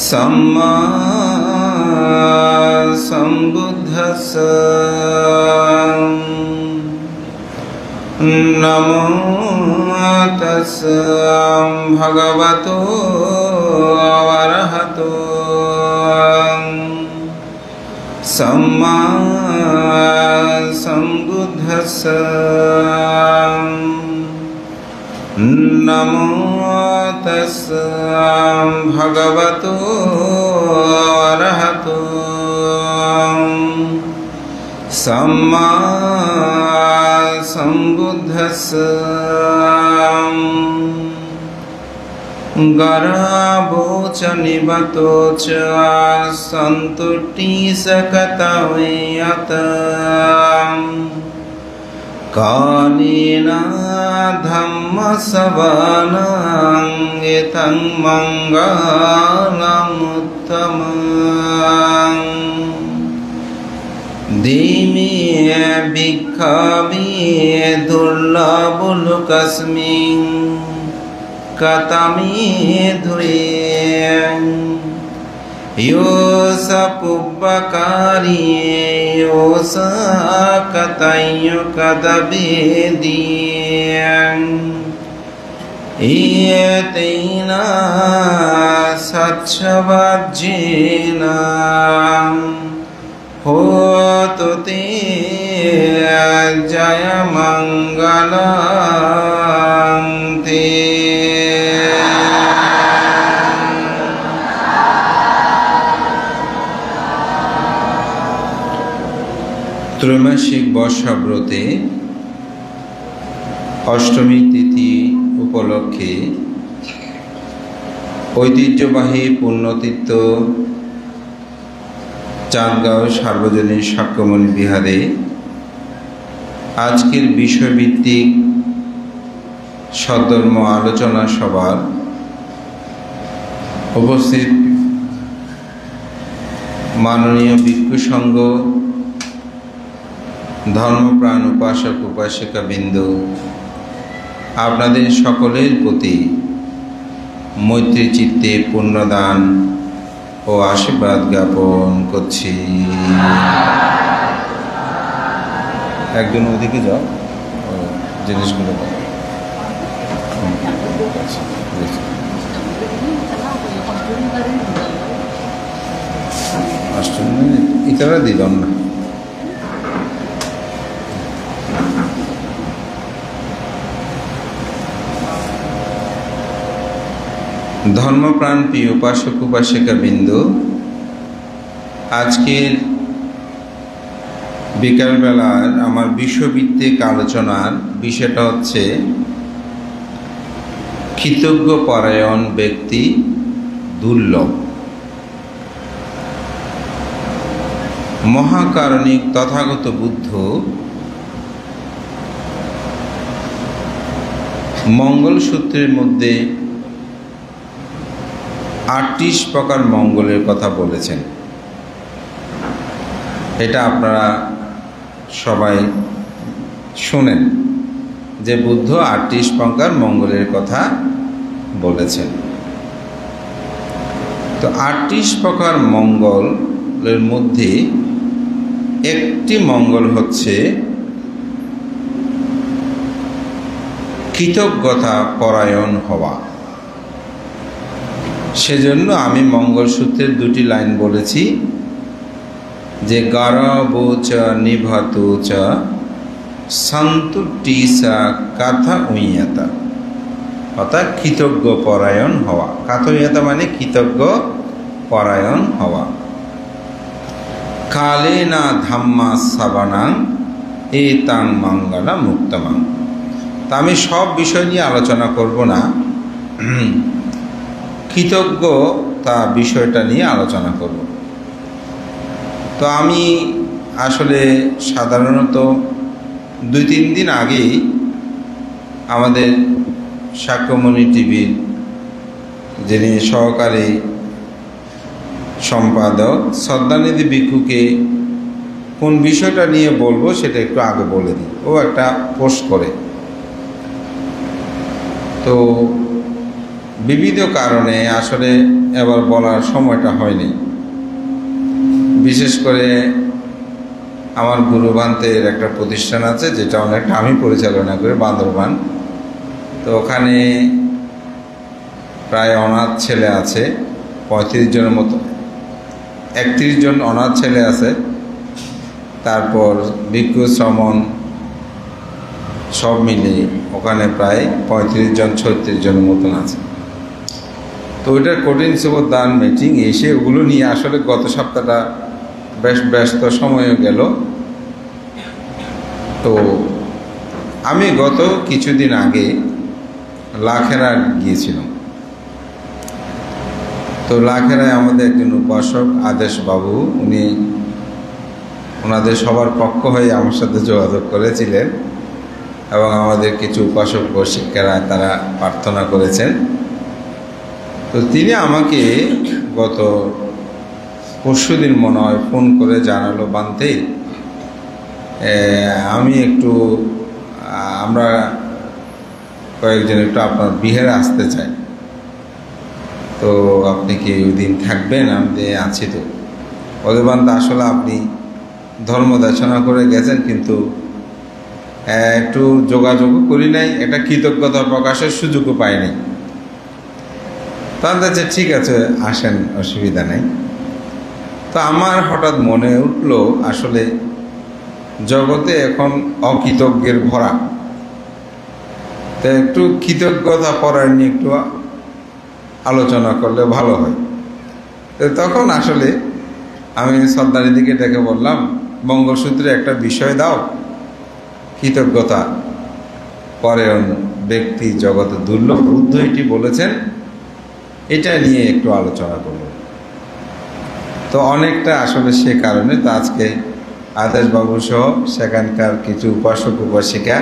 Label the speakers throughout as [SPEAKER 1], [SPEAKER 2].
[SPEAKER 1] सम्मा सम्बुद्धस्स नमो तस्स भगवतो अरहतो सम्मा सम्बुद्धस्स नमो तस्स भगवतो अरहतो सम्मा सम्बुद्धस्स गरावो च निबतो च सन्तुष्टिसकतवेयत कालेन धम्मसवनं एतं मङ्गलमुत्तमं दिमे भिक्खवे दुर्लभलोकस्मिन् कतमे धुरे यो स पुब्बकारी यो स कतयो कदवेदियं एतेन सच्छवज्जेन होतु ते जयमङ्गलं ते। त्रैमासिक बर्षाब्रते अष्टमी तिथि उपलक्षे ऐतिह्यबाही पुण्यतीर्थ चाँदगाँव सार्वजनिक शाक्यमुनि बिहारे आजकेर विषयभित्तिक सद्धर्म आलोचना सभार उपस्थित माननीय भिक्षु संघ धर्मप्राण उपासक उपासिका बिंदु आपनादेर सकलेर प्रति मैत्री चित्ते पुण्यदान और आशीर्वाद ज्ञापन करछि। एकजन ओदिके जाओ जिनिसगुलो इतना दिलाम ना धर्मप्राण प्रिय उपासक उपासिका बिंदु आजकेर बिकाल बेलार आमार विषयभित्तिक आलोचनार विषयटा हच्छे कृतज्ञ परायण व्यक्ति दुर्लभ। महाकारुणिक तथागत बुद्ध मंगल सूत्रेर मध्य 38 प्रकार मंगलेर कथा बोलेছেন। এটা আপনারা সবাই শুনেন যে বুদ্ধ 38 প্রকার মঙ্গলের কথা বলেছেন। তো 38 প্রকার মঙ্গলের মধ্যে একটি মঙ্গল হচ্ছে কৃতজ্ঞতা পরায়ণ হওয়া। সেজন্য আমি মঙ্গলসূত্রের দুটি লাইন বলেছি যে গরবো চ নিভতো চ সন্তুষ্টিসা কথা উইয়াতা, অর্থাৎ কৃতজ্ঞ পরায়ণ হওয়া। কাথইয়াতা মানে কৃতজ্ঞ পরায়ণ হওয়া। কালে না ধাম্মা সাবানাং এতাং মঙ্গলা মুক্তমাং। তা আমি সব বিষয় নিয়ে আলোচনা করব না, কৃতজ্ঞতা বিষয়টা নিয়ে আলোচনা করব। তো আমি আসলে সাধারণত 2-3 দিন আগেই আমাদের শাক্যমণি টিভির যিনি সহকারী সম্পাদক শ্রদ্ধানিধি ভিক্ষুকে কোন বিষয়টা নিয়ে বলবো সেটা একটু আগে বলে দিই। ও একটা পোস্ট করে, তো বিবিধ কারণে আসলে এবার বলার সময়টা হয়নি। বিশেষ করে আমার গুরুবান্তের একটা প্রতিষ্ঠান আছে, যেটা অনেকটা আমি পরিচালনা করি, বান্দরবান। তো ওখানে প্রায় অনাথ ছেলে আছে 35 জনের মতো, 31 জন অনাথ ছেলে আছে। তারপর ভিক্ষু শ্রমণ সব মিলে ওখানে প্রায় 35 জন 36 জনের মতন আছে। তো ওইটার কঠিন দান মিটিং এসে ওগুলো নিয়ে আসলে গত সপ্তাহটা বেশ ব্যস্ত সময় গেল। তো আমি গত কিছুদিন আগে লাখেরা গিয়েছিলাম। তো লাখেরায় আমাদের একজন উপাসক আদেশ বাবু, উনি ওনাদের সবার পক্ষ হয়ে আমার সাথে যোগাযোগ করেছিলেন এবং আমাদের কিছু উপাসক ও শিক্ষারা তারা প্রার্থনা করেছেন। তো তিনি আমাকে গত পরশুদিন মনে হয় ফোন করে জানালো, বান্তে আমি একটু আমরা কয়েকজন একটু আপনার বিহারে আসতে চাই, তো আপনি কি ওই দিন থাকবেন? আমি আছি। তো ওদের বান্ধব আসলে আপনি ধর্ম দেশনা করে গেছেন, কিন্তু একটু যোগাযোগও করি নাই, একটা কৃতজ্ঞতা প্রকাশের সুযোগও পাইনি। তাহলে ঠিক আছে আসেন, অসুবিধা নেই। তো আমার হঠাৎ মনে উঠল আসলে জগতে এখন অকৃতজ্ঞের ভরা, তো একটু কৃতজ্ঞতা পরায়ণ নিয়ে একটু আলোচনা করলে ভালো হয়। তো তখন আসলে আমি সর্দারের দিকে ডেকে বললাম, মঙ্গলসূত্রে একটা বিষয় দাও, কৃতজ্ঞতা পরায়ণ ব্যক্তি জগতে দুর্লভ, বুদ্ধ এটি বলেছেন, এটা নিয়ে একটু আলোচনা করব। তো অনেকটা আসলে সে কারণে তো আজকে আদেশবাবু সহ সেখানকার কিছু উপাসক উপাসিকা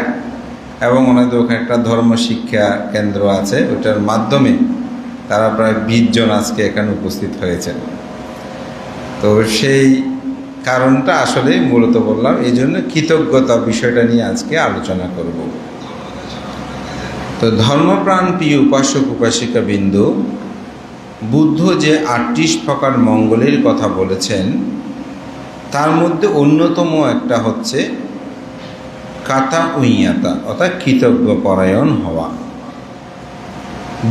[SPEAKER 1] এবং ওনাদের ওখানে একটা ধর্ম শিক্ষা কেন্দ্র আছে, ওটার মাধ্যমে তারা প্রায় 20 জন আজকে এখানে উপস্থিত হয়েছেন। তো সেই কারণটা আসলে মূলত বললাম, এই জন্য কৃতজ্ঞতা বিষয়টা নিয়ে আজকে আলোচনা করব। তো ধর্মপ্রাণ প্রিয় উপাসক উপাসিকা বিন্দু, বুদ্ধ যে 38 প্রকার মঙ্গলের কথা বলেছেন, তার মধ্যে অন্যতম একটা হচ্ছে কাতা উইয়াতা, অর্থাৎ কৃতজ্ঞ পরায়ণ হওয়া।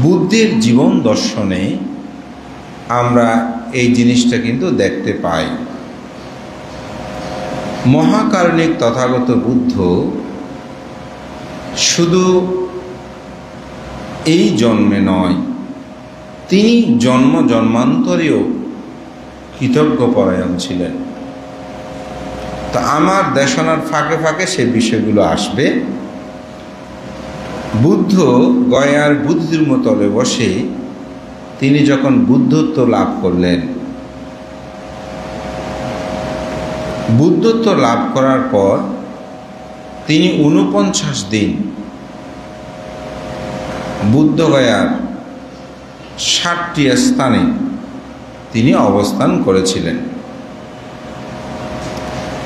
[SPEAKER 1] বুদ্ধের জীবন দর্শনে আমরা এই জিনিসটা কিন্তু দেখতে পাই। মহাকারণিক তথাগত বুদ্ধ শুধু এই জন্মে নয়, তিনি জন্ম জন্মান্তরেও কৃতজ্ঞ পরায়ণ ছিলেন। তো আমার দেশনার ফাঁকে ফাঁকে সে বিষয়গুলো আসবে। বুদ্ধ গয়ার বুদ্ধিমতলে বসে তিনি যখন বুদ্ধত্ব লাভ করলেন, বুদ্ধত্ব লাভ করার পর তিনি 49 দিন বুদ্ধগয়ার 60টি স্থানে তিনি অবস্থান করেছিলেন।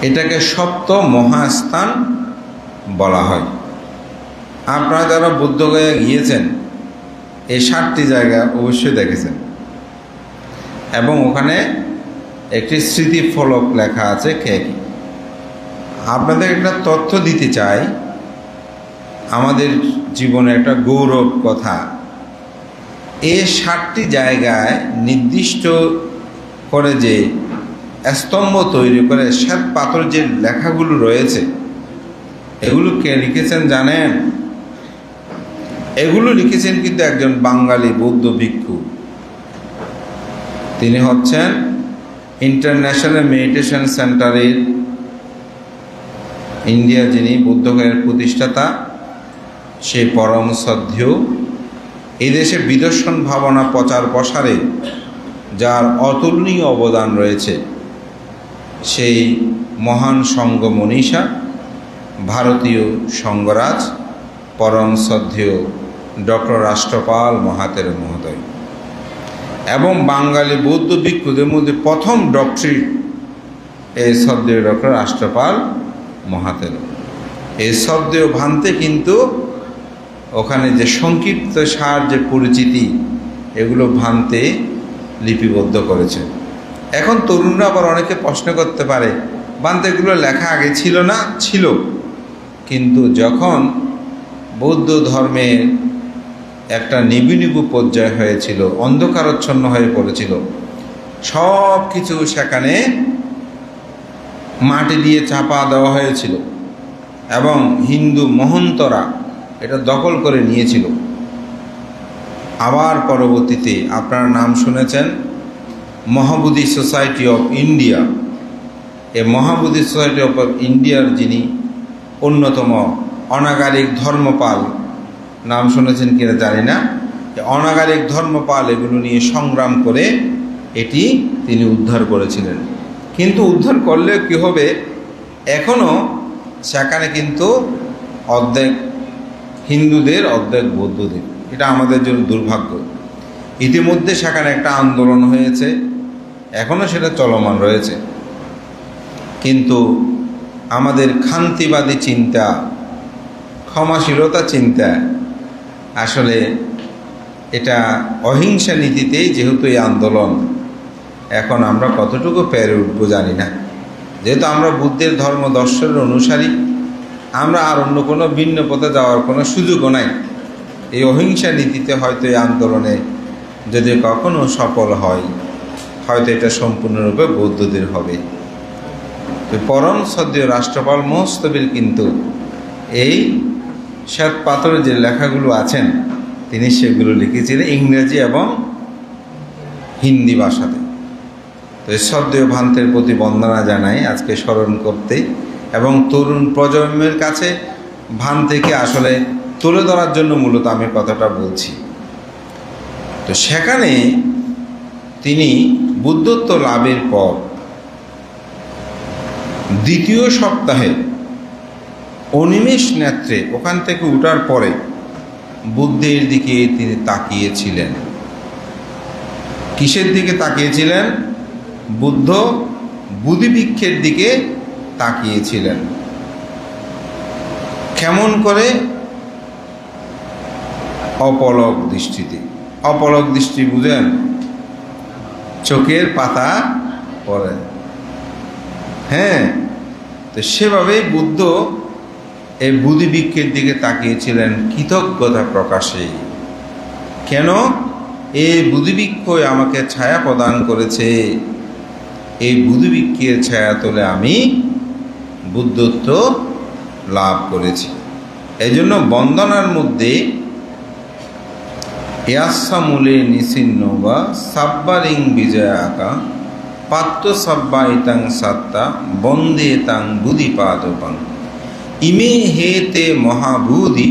[SPEAKER 1] এটাকে সপ্ত মহাস্থান বলা হয়। আপনারা যারা বুদ্ধগয়া গিয়েছেন এই 60টি জায়গা অবশ্যই দেখেছেন, এবং ওখানে একটি স্মৃতিফলক লেখা আছে কে কি। আপনাদের একটা তথ্য দিতে চাই, আমাদের জীবনে একটা গৌরব কথা। এই 60টি জায়গায় নির্দিষ্ট করে যে স্তম্ভ তৈরি করে শ্বেত পাথর যে লেখাগুলো রয়েছে, এগুলো কে লিখেছেন জানেন? এগুলো লিখেছেন কিন্তু একজন বাঙালি বৌদ্ধ ভিক্ষু। তিনি হচ্ছেন ইন্টারন্যাশনাল মেডিটেশন সেন্টারের ইন্ডিয়া যিনি বুদ্ধগয়ার প্রতিষ্ঠাতা, সেই পরম শ্রদ্ধেয়, এই দেশে বিদর্শন ভাবনা প্রচার প্রসারে যার অতুলনীয় অবদান রয়েছে, সেই মহান সঙ্ঘ মনীষা ভারতীয় সঙ্গরাজ পরম শ্রদ্ধেয় ডক্টর রাষ্ট্রপাল মহাতের মহোদয়, এবং বাঙালি বৌদ্ধ ভিক্ষুদের মধ্যে প্রথম ডক্টরেট এই শ্রদ্ধেয় ডক্টর রাষ্ট্রপাল মহাতের। এই শ্রদ্ধেয় ভান্তে কিন্তু ওখানে যে সংক্ষিপ্ত সার যে পরিচিতি এগুলো ভান্তে লিপিবদ্ধ করেছে। এখন তরুণরা আবার অনেকে প্রশ্ন করতে পারে, ভান্তে এগুলো লেখা আগে ছিল না? ছিল, কিন্তু যখন বৌদ্ধ ধর্মের একটা নিবু নিবু পর্যায় হয়েছিল, অন্ধকারচ্ছন্ন হয়ে পড়েছিল, সব কিছু সেখানে মাটি দিয়ে চাপা দেওয়া হয়েছিল এবং হিন্দু মহন্তরা এটা দখল করে নিয়েছিল। আবার পরবর্তীতে আপনারা নাম শুনেছেন মহাবোধি সোসাইটি অফ ইন্ডিয়া। এই মহাবোধি সোসাইটি অফ ইন্ডিয়ার যিনি অন্যতম অনাগারিক ধর্মপাল, নাম শুনেছেন কিনা জানি না, অনাগারিক ধর্মপাল এগুলো নিয়ে সংগ্রাম করে এটি তিনি উদ্ধার করেছিলেন। কিন্তু উদ্ধার করলে কি হবে, এখনও সেখানে কিন্তু অর্ধেক হিন্দুদের অর্ধেক বৌদ্ধদের, এটা আমাদের জন্য দুর্ভাগ্য। ইতিমধ্যে সেখানে একটা আন্দোলন হয়েছে, এখনও সেটা চলমান রয়েছে, কিন্তু আমাদের শান্তিবাদী চিন্তা, ক্ষমাশীলতা চিন্তা, আসলে এটা অহিংসা নীতিতেই যেহেতু এই আন্দোলন, এখন আমরা কতটুকু পেরে উঠবো জানি না। যেহেতু আমরা বুদ্ধের ধর্ম দর্শনের অনুসারী, আমরা আর অন্য কোনো ভিন্ন পথে যাওয়ার কোনো সুযোগও নাই। এই অহিংসা নীতিতে হয়তো এই আন্দোলনে যদি কখনো সফল হয়, হয়তো এটা সম্পূর্ণরূপে বৌদ্ধদের হবে। পরম শ্রদ্ধেয় রাষ্ট্রপাল মহস্তবীর কিন্তু এই শ্বেত পাথরের যে লেখাগুলো আছেন, তিনি সেগুলো লিখেছিলেন ইংরেজি এবং হিন্দি ভাষাতে। তো শ্রদ্ধেয় ভান্তের প্রতি বন্দনা জানাই আজকে স্মরণ করতে, এবং তরুণ প্রজন্মের কাছে ভান্তেকে আসলে তুলে ধরার জন্য মূলত আমি কথাটা বলছি। তো সেখানে তিনি বুদ্ধত্ব লাভের পর দ্বিতীয় সপ্তাহে অনিমেষ নেত্রে ওখান থেকে উঠার পরে বুদ্ধের দিকে তিনি তাকিয়েছিলেন। কিসের দিকে তাকিয়েছিলেন? বুদ্ধ বুদ্ধিবৃক্ষের দিকে তাকিয়েছিলেন। কেমন করে? অপলক দৃষ্টিতে। অপলক দৃষ্টি বুঝেন? চোখের পাতা পড়ে, হ্যাঁ। তো সেভাবেই বুদ্ধ এই বুদ্ধিবৃক্ষের দিকে তাকিয়েছিলেন কৃতজ্ঞতা প্রকাশে। কেন? এই বুদ্ধিবৃক্ষ আমাকে ছায়া প্রদান করেছে, এই বুদ্ধিবৃক্ষের ছায়া তোলে আমি বুদ্ধত্ব লাভ করেছি। এই জন্য বন্দনার মধ্যে ইয়াসা মূলে নিচিন্ন বা সাব্বারিং বিজয় আঁকা পাত্র সাব্বা ইতাং সাত্তা বন্দে তাং বুধিপাদপাং ইমে হেতে মহাবুধি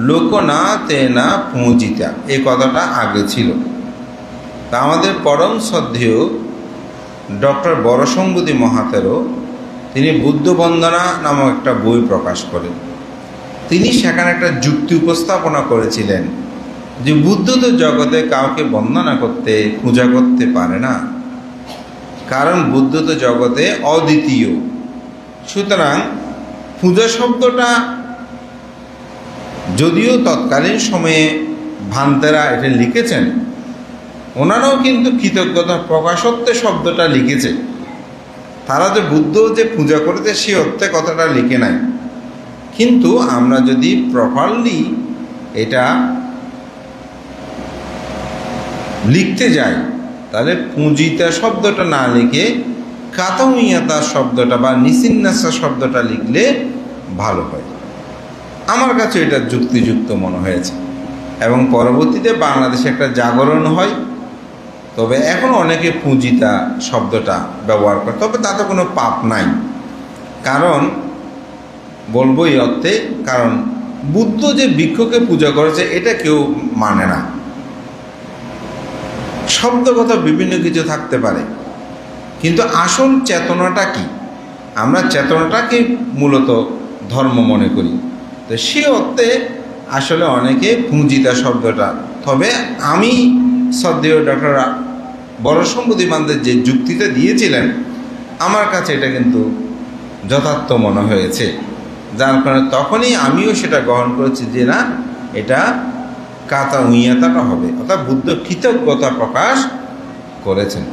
[SPEAKER 1] লোকনা তেনা পূজিতা। এই কথাটা আগে ছিল। তা আমাদের পরম শ্রদ্ধেয় ডক্টর বরসম্বুধি মহাতেরও তিনি বুদ্ধ বন্দনা নামক একটা বই প্রকাশ করেন। তিনি সেখানে একটা যুক্তি উপস্থাপনা করেছিলেন যে বুদ্ধ তো জগতে কাউকে বন্দনা করতে, পূজা করতে পারে না, কারণ বুদ্ধ তো জগতে অদ্বিতীয়। সুতরাং পূজা শব্দটা যদিও তৎকালীন সময়ে ভান্তেরা এটা লিখেছেন, ওনারাও কিন্তু কৃতজ্ঞতা প্রকাশত্বে শব্দটা লিখেছে। তারা যে বুদ্ধ যে পূজা করেছে সে অর্থে কথাটা লিখে নাই। কিন্তু আমরা যদি প্রপারলি এটা লিখতে যাই, তাহলে পূজিতা শব্দটা না লিখে কাতমিয়াতা শব্দটা বা নিচিন্নাসা শব্দটা লিখলে ভালো হয়। আমার কাছে এটা যুক্তিযুক্ত মনে হয়েছে। এবং পরবর্তীতে বাংলাদেশে একটা জাগরণ হয়, তবে এখন অনেকে পূজিতা শব্দটা ব্যবহার করে, তবে তাতে কোনো পাপ নাই। কারণ বলবো এই অর্থে, কারণ বুদ্ধ যে বৃক্ষকে পূজা করেছে এটা কেউ মানে না। শব্দগত বিভিন্ন কিছু থাকতে পারে, কিন্তু আসল চেতনাটা কি? আমরা চেতনাটাকে মূলত ধর্ম মনে করি। তো সে অর্থে আসলে অনেকে পূজিতা শব্দটা, তবে আমি শ্রদ্ধেয় ডক্টর বরসম্বুধি বান্দের যে যুক্তিটা দিয়েছিলেন আমার কাছে এটা কিন্তু যথার্থ মনে হয়েছে, যার কারণে তখনই আমিও সেটা গ্রহণ করেছি যে না, এটা কাতা উইয়াতাটা হবে, অর্থাৎ বুদ্ধ কৃতজ্ঞতা প্রকাশ করেছেন।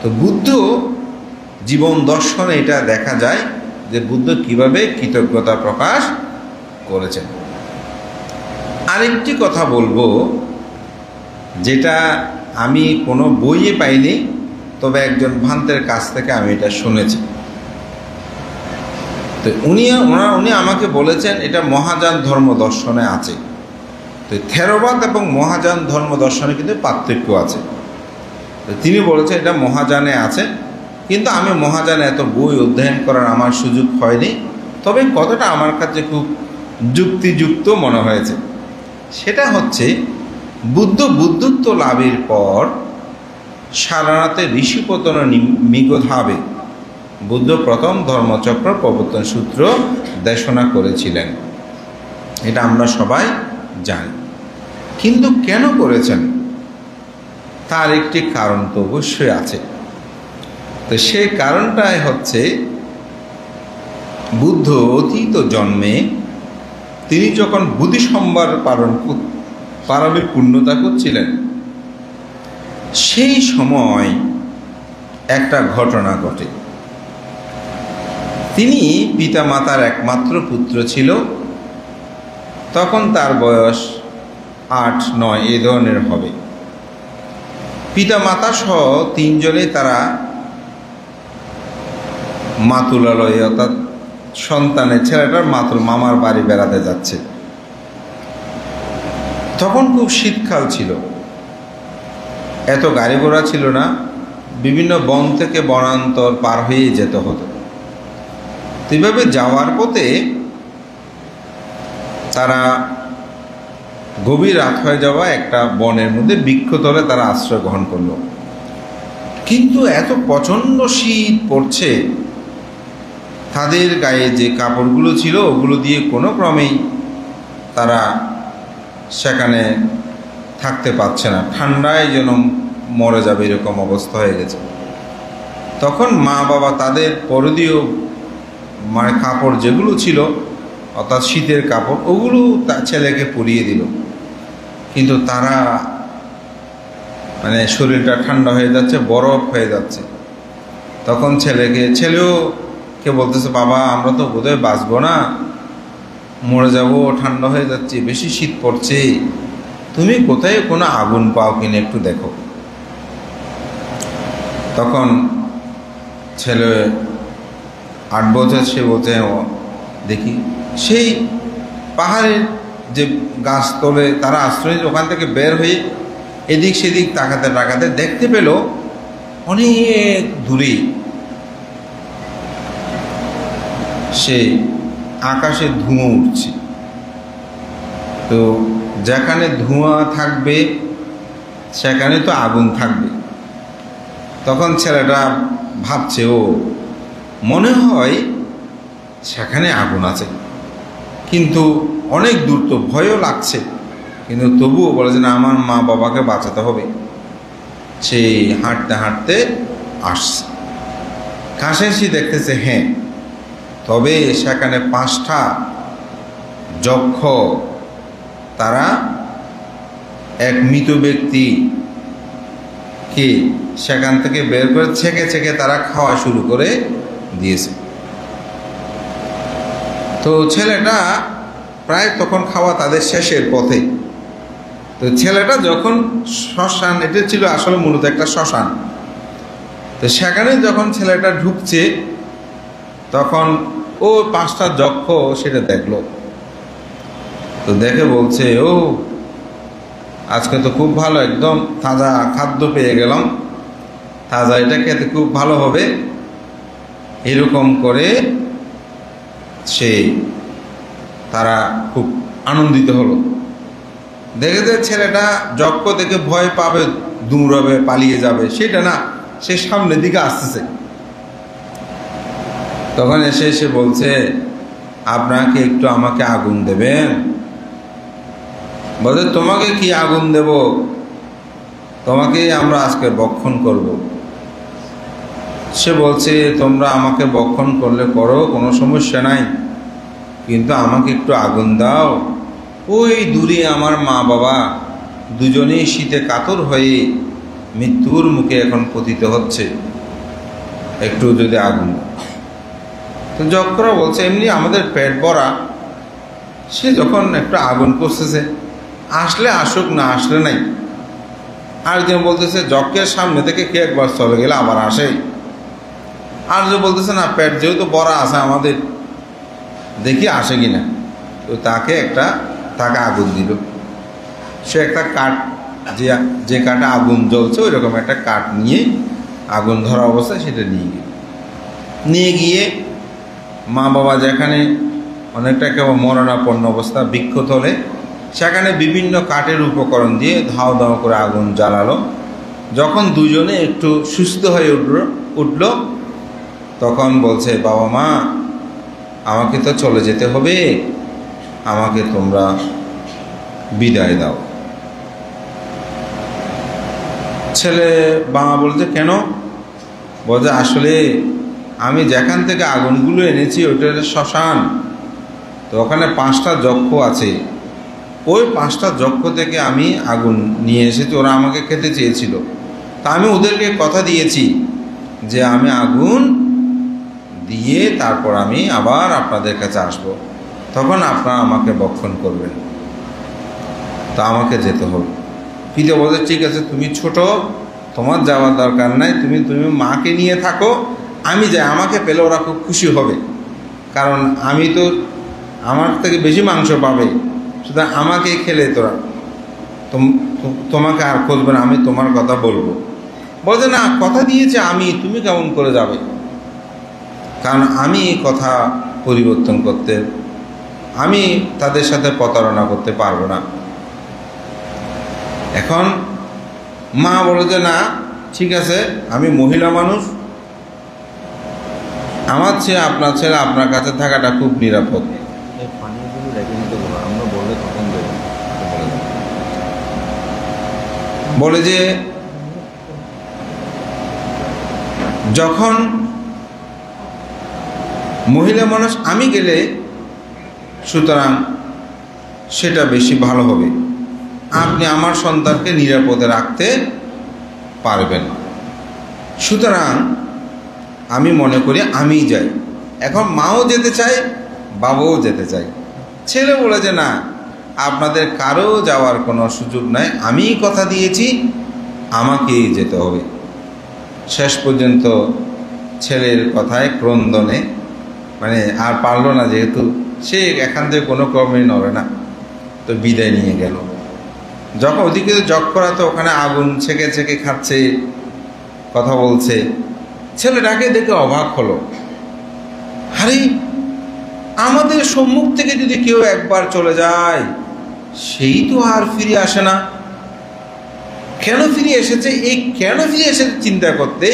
[SPEAKER 1] তো বুদ্ধ জীবন দর্শনে এটা দেখা যায় যে বুদ্ধ কিভাবে কৃতজ্ঞতা প্রকাশ করেছেন। আরেকটি কথা বলবো, যেটা আমি কোনো বইয়ে পাইনি, তবে একজন ভান্তের কাছ থেকে আমি এটা শুনেছি। তো উনি আমাকে বলেছেন এটা মহাযান ধর্ম দর্শনে আছে। তো থেরবাদ এবং মহাযান ধর্ম দর্শনে কিন্তু পার্থক্য আছে। তো তিনি বলেছেন এটা মহাযানে আছে, কিন্তু আমি মহাযানে এত বই অধ্যয়ন করার আমার সুযোগ হয়নি। তবে কতটা আমার কাছে খুব যুক্তিযুক্ত মনে হয়েছে, সেটা হচ্ছে বুদ্ধত্ব লাভের পর সারানাথে ঋষিপতন মিগধাবে বুদ্ধ প্রথম ধর্মচক্র প্রবর্তন সূত্র দেশনা করেছিলেন, এটা আমরা সবাই জানি। কিন্তু কেন করেছেন তার একটি কারণ তো অবশ্যই আছে। তো সেই কারণটাই হচ্ছে বুদ্ধ অতীত জন্মে তিনি যখন বুদ্ধি সম্ভার পালনের পূর্ণতা করছিলেন, সেই সময় একটা ঘটনা ঘটে। তিনি পিতা মাতার একমাত্র পুত্র ছিল, তখন তার বয়স 8-9 এ ধরনের হবে। পিতা মাতা সহ তিনজনে তারা মাতুলালয়ে, অর্থাৎ সন্তানের ছেলেটার মামার বাড়ি বেড়াতে যাচ্ছে। তখন খুব শীতকাল ছিল, এত গাড়ি ঘোড়া ছিল না, বিভিন্ন বন থেকে বনান্তর পার হয়ে যেতে হতো। এইভাবে যাওয়ার পথে তারা গভীর রাত হয়ে যাওয়া একটা বনের মধ্যে বৃক্ষতলে তারা আশ্রয় গ্রহণ করল। কিন্তু এত প্রচণ্ড শীত পড়ছে, তাদের গায়ে যে কাপড়গুলো ছিল ওগুলো দিয়ে কোনো ক্রমেই তারা সেখানে থাকতে পারছে না, ঠান্ডায় যেন মরে যাবে এরকম অবস্থা হয়ে গেছে। তখন মা বাবা তাদের পরদীয় কাপড় যেগুলো ছিল, অর্থাৎ শীতের কাপড়, ওগুলো তার ছেলেকে পরিয়ে দিল। কিন্তু তারা শরীরটা ঠান্ডা হয়ে যাচ্ছে, বরফ হয়ে যাচ্ছে। তখন ছেলেও বলতেছে, বাবা আমরা তো বোধহয় বাঁচবো না, মরে যাব, ঠান্ডা হয়ে যাচ্ছে, বেশি শীত পড়ছে, তুমি কোথায় কোনো আগুন পাও কিনা একটু দেখো। তখন ছেলে 8 বছর, সে বলছে দেখি। সেই পাহাড়ের যে গাছ তলে তারা আশ্রয়, ওখান থেকে বের হয়ে এদিক সেদিক তাকাতে তাকাতে দেখতে পেল অনেক দূরে সেই আকাশে ধোঁয়া উঠছে। তো যেখানে ধোঁয়া থাকবে সেখানে তো আগুন থাকবে। তখন ছেলেটা ভাবছে, ও মনে হয় সেখানে আগুন আছে, কিন্তু অনেক দূর, তো ভয়ও লাগছে, কিন্তু তবুও বলে যে না, আমার মা বাবাকে বাঁচাতে হবে। সেই হাঁটতে হাঁটতে আসছে, কাছে দেখতেছে হ্যাঁ, তবে সেখানে 5টা যক্ষ তারা এক মৃত ব্যক্তিকে সেখান থেকে বের করে ছেঁকে তারা খাওয়া শুরু করে দিয়েছে। তো ছেলেটা প্রায় তখন খাওয়া তাদের শেষের পথে। তো ছেলেটা যখন শ্মশান, এটা ছিল আসলে মূলত একটা শ্মশান, তো সেখানে যখন ছেলেটা ঢুকছে তখন ও 5টা যক্ষ সেটা দেখলো। তো দেখে বলছে, ও আজকে তো খুব ভালো, একদম তাজা খাদ্য পেয়ে গেলাম, তাজা, এটা খেতে খুব ভালো হবে। এরকম করে তারা খুব আনন্দিত হলো। দেখে ছেলেটা যক্ষ দেখে ভয় পাবে, দৌড়াবে, পালিয়ে যাবে, সেটা না, সে সামনের দিকে আসতেছে। তখন এসে বলছে, আপনাকে একটু আমাকে আগুন দেবেন? বলে, তোমাকে কি আগুন দেব, তোমাকে আমরা আজকে বক্ষণ করব। সে বলছে, তোমরা আমাকে বক্ষণ করলে করো, কোনো সমস্যা নাই, কিন্তু আমাকে একটু আগুন দাও, ওই দূরে আমার মা বাবা দুজনেই শীতে কাতর হয়ে মৃত্যুর মুখে এখন পতিত হচ্ছে, একটু যদি আগুন। তো যক্ষরা বলছে এমনি আমাদের পেট ভরা, সে যখন একটু আগুন করতেছে, আসলে আসুক, না আসলে নাই। আর যে বলতেছে যক্ষের সামনে থেকে কে একবার চলে গেলে আবার আসে। আর যে বলতেছে না, পেট যেহেতু বড়া আছে আমাদের, দেখি আসে কিনা। তো তাকে আগুন দিল। সে একটা কাঠ, যে কাঠে আগুন জ্বলছে ওই রকম একটা কাঠ নিয়ে, আগুন ধরা অবস্থায় সেটা নিয়ে গিয়ে মা বাবা যেখানে অনেকটা কেবল মরণাপন্ন অবস্থা বৃক্ষতলে, সেখানে বিভিন্ন কাঠের উপকরণ দিয়ে ধাও ধাও করে আগুন জ্বালালো। যখন দুজনে একটু সুস্থ হয়ে উঠল তখন বলছে, বাবা মা আমাকে তো চলে যেতে হবে, আমাকে তোমরা বিদায় দাও। ছেলে বাবা বলছে কেন? বলছে আসলে আমি যেখান থেকে আগুনগুলো এনেছি ওইটা শ্মশান, তো ওখানে 5টা যক্ষ আছে, ওই 5টা যক্ষ থেকে আমি আগুন নিয়ে এসেছি, ওরা আমাকে খেতে চেয়েছিল। তা আমি ওদেরকে কথা দিয়েছি যে আমি আগুন দিয়ে তারপর আমি আবার আপনাদের কাছে আসব, তখন আপনারা আমাকে ভক্ষণ করবেন। তা আমাকে যেতে হবে। পিতা বলছে ঠিক আছে, তুমি ছোট, তোমার যাওয়ার দরকার নাই, তুমি মাকে নিয়ে থাকো, আমি যাই, আমাকে পেলে ওরা খুব খুশি হবে, কারণ আমি তো আমার থেকে বেশি মাংস পাবে, সুতরাং আমাকে খেলে তোরা তোমাকে আর খুঁজবে না, আমি তোমার কথা বলবো। বলছে না, কথা দিয়েছে আমি, তুমি কেমন করে যাবে? কারণ আমি এই কথা পরিবর্তন করতে, আমি তাদের সাথে প্রতারণা করতে পারবো না। এখন মা বলে যে না ঠিক আছে, আমি মহিলা মানুষ, আমার ছেলে আপনার ছেলে আপনার কাছে থাকাটা খুব নিরাপদ। বলে যে যখন মহিলা মানুষ আমি গেলে সুতরাং সেটা বেশি ভালো হবে, আপনি আমার সন্তানকে নিরাপদে রাখতে পারবেন, সুতরাং আমি মনে করি আমি যাই। এখন মাও যেতে চায়, বাবাও যেতে চায়। ছেলে বলে যে না, আপনাদের কারো যাওয়ার কোনো সুযোগ নাই, আমিই কথা দিয়েছি, আমাকেই যেতে হবে। শেষ পর্যন্ত ছেলের কথায় ক্রন্দনে, মানে আর পারল না, যেহেতু সে এখান থেকে কোনো ক্রমে নড়ে না, তো বিদায় নিয়ে গেল। যখন ওদিকে যক্ষরা তো ওখানে আগুন ছেঁকে ছেঁকে খাচ্ছে, কথা বলছে, ছেলেটাকে দেখে অবাক হলো, আরে আমাদের সম্মুখ থেকে যদি কেউ একবার চলে যায় সেই তো আর ফিরে আসে না, কেন ফিরে এসেছে? এই কেন ফিরে এসেছে চিন্তা করতে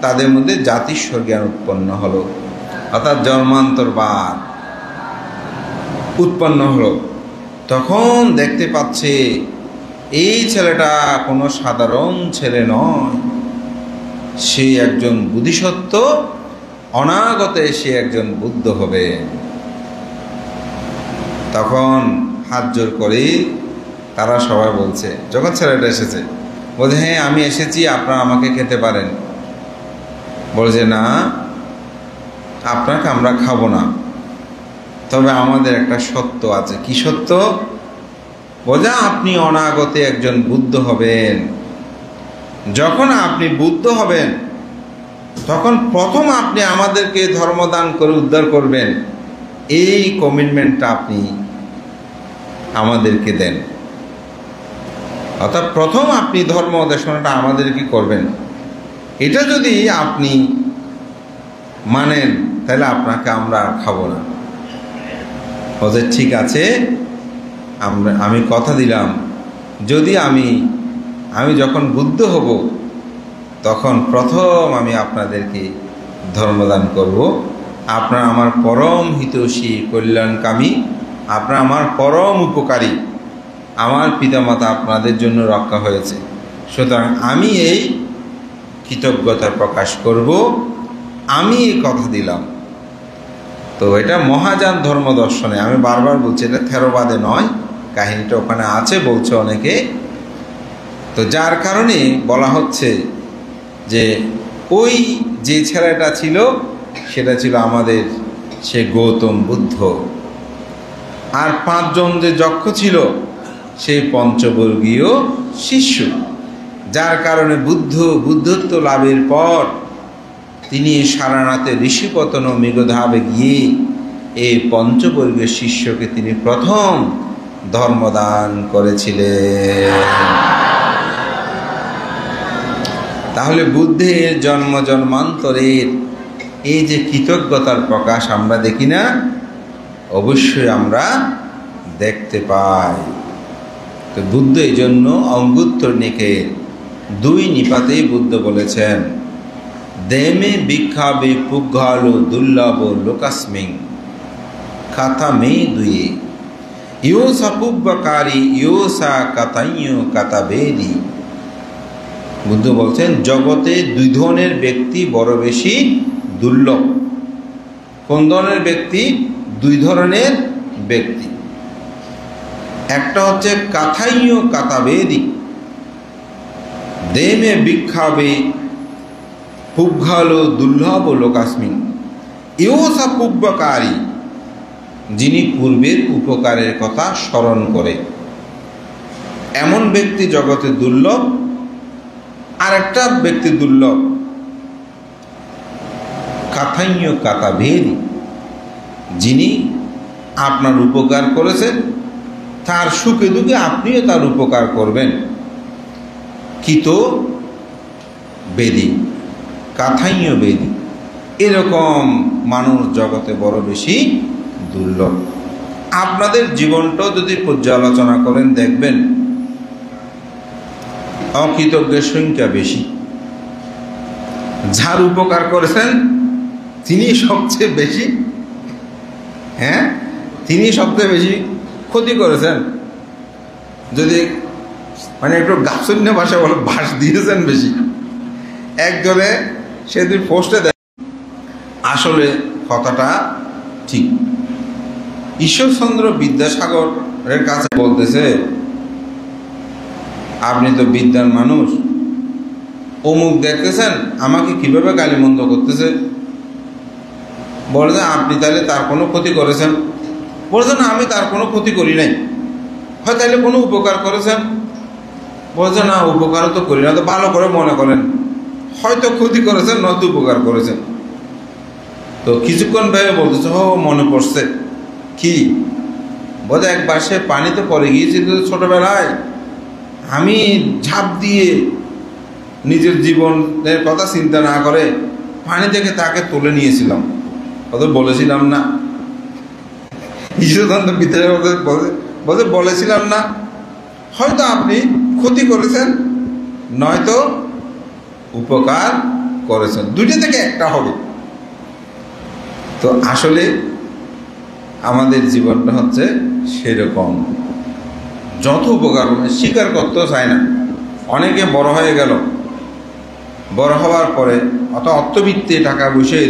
[SPEAKER 1] তাদের মধ্যে জাতিস্বর জ্ঞান উৎপন্ন হলো, অর্থাৎ জন্মান্তরবাদ উৎপন্ন হলো। তখন দেখতে পাচ্ছে এই ছেলেটা কোনো সাধারণ ছেলে নয়, সে একজন বুদ্ধিসত্ত্ব, অনাগতে সে একজন বুদ্ধ হবে। তখন হাত জোর করে তারা সবাই বলছে, যখন ছেলেটা এসেছে বলছে হ্যাঁ আমি এসেছি, আপনারা আমাকে খেতে পারেন। বলছে না, আপনাকে আমরা খাবো না, তবে আমাদের একটা সত্য আছে। কি সত্য? বলছে আপনি অনাগতে একজন বুদ্ধ হবেন, যখন আপনি বুদ্ধ হবেন তখন প্রথম আপনি আমাদেরকে ধর্মদান করে উদ্ধার করবেন, এই কমিটমেন্টটা আপনি আমাদেরকে দেন। অর্থাৎ প্রথম আপনি ধর্ম দেশনাটা আমাদেরকে করবেন, এটা যদি আপনি মানেন তাহলে আপনাকে আমরা আর খাবো না। বলছে ঠিক আছে, আমি কথা দিলাম, যদি আমি যখন বুদ্ধ হব তখন প্রথম আমি আপনাদেরকে ধর্মদান করব, আপনারা আমার পরম হিতৈষী কল্যাণকামী, আপনারা আমার পরম উপকারী, আমার পিতামাতা আপনাদের জন্য রক্ষা হয়েছে, সুতরাং আমি এই কৃতজ্ঞতা প্রকাশ করব, আমি এই কথা দিলাম। তো এটা মহাযান ধর্ম দর্শনে, আমি বারবার বলছি এটা থেরোবাদে নয়, কাহিনীটা ওখানে আছে বলছে অনেকে। তো যার কারণে বলা হচ্ছে যে ওই যে ছেলেটা ছিল সেটা ছিল আমাদের সে গৌতম বুদ্ধ, আর 5 জন যে যক্ষ ছিল সেই পঞ্চবর্গীয় শিষ্য। যার কারণে বুদ্ধত্ব লাভের পর তিনি সারানাথে ঋষিপতন মেঘধাবে গিয়ে এই পঞ্চবর্গীয় শিষ্যকে তিনি প্রথম ধর্মদান করেছিলেন। তাহলে বুদ্ধের জন্ম জন্মান্তরের এই যে কৃতজ্ঞতার প্রকাশ আমরা দেখি না, অবশ্যই আমরা দেখতে পাই। তো বুদ্ধ এই জন্য অঙ্গুত্তর নিকের 2 নিপাতেই বুদ্ধ বলেছেন, দেমে ভিক্ষাবে পুগ্ঘালো দুর্লভ লোকাস্মিং কথা মে দুয়ে ইয়ো সাপুব্বকারী ইয়ো সা কাতাইয় কাতাবেদি। বুদ্ধ বলছেন জগতে 2 ধরনের ব্যক্তি বড় বেশি দুর্লভ। কোন ধরনের ব্যক্তি? 2 ধরনের ব্যক্তি। একটা হচ্ছে কাথাইয় কাতাবেদি, দেমে ভিক্ষাবে পুগ্ঘালো দুর্লভ লোকাস্মিন ইয়সা পুব্বকারী, যিনি পূর্বের উপকারের কথা স্মরণ করে। এমন ব্যক্তি জগতে দুর্লভ। আর একটা ব্যক্তি দুর্লভ কাথাইয় কাতাবেদি, যিনি আপনার উপকার করেছেন, তার সুখে দুঃখে আপনিও তার উপকার করবেন। কিতো বেদি, কাথাইয় বেদি, এরকম মানুষ জগতে বড় বেশি দুর্লভ। আপনাদের জীবনটাও যদি পর্যালোচনা করেন দেখবেন অকৃতজ্ঞের সংখ্যা বেশি। যার উপকার করেছেন তিনি সবচেয়ে বেশি, তিনি সবচেয়ে বেশি ক্ষতি করেছেন। যদি মানে একটু গাছন্য ভাষা বলে বাস দিয়েছেন বেশি। একজনে সেদিন পোস্টে দেয়, আসলে কথাটা ঠিক। ঈশ্বরচন্দ্র বিদ্যাসাগরের কাছে বলতেছে, আপনি তো বিদ্যান মানুষ, অমুক দেখতেছেন আমাকে কিভাবে গালিমন্দ করতেছে, বলে যে আপনি তাহলে তার কোনো ক্ষতি করেছেন? বলছেন না, আমি তার কোনো ক্ষতি করি নাই। হয় তাহলে কোনো উপকার করেছেন? বলছে না, উপকারও তো করি না। তো ভালো করে মনে করেন, হয়তো ক্ষতি করেছেন নয়তো উপকার করেছেন। তো কিছুক্ষণ ভেবে বলতেছে, ও মনে পড়ছে। কি? বলে একবার সে পানিতে পড়ে গিয়েছিল ছোটবেলায়, আমি ঝাঁপ দিয়ে নিজের জীবনের কথা চিন্তা না করে পানি থেকে তাকে তুলে নিয়েছিলাম। কত বলেছিলাম না? ঈশ্বরচন্দ্র বিদ্যাসাগর বলতে বলেছিলাম না? হয়তো আপনি ক্ষতি করেছেন নয়তো উপকার করেছেন, 2টা থেকে একটা হবে। তো আসলে আমাদের জীবনটা হচ্ছে সেরকম, যত উপকার স্বীকার করতেও চায় না। অনেকে বড় হয়ে গেল, বড় হওয়ার পরে অত অর্থবিত্তে টাকা বসিয়ে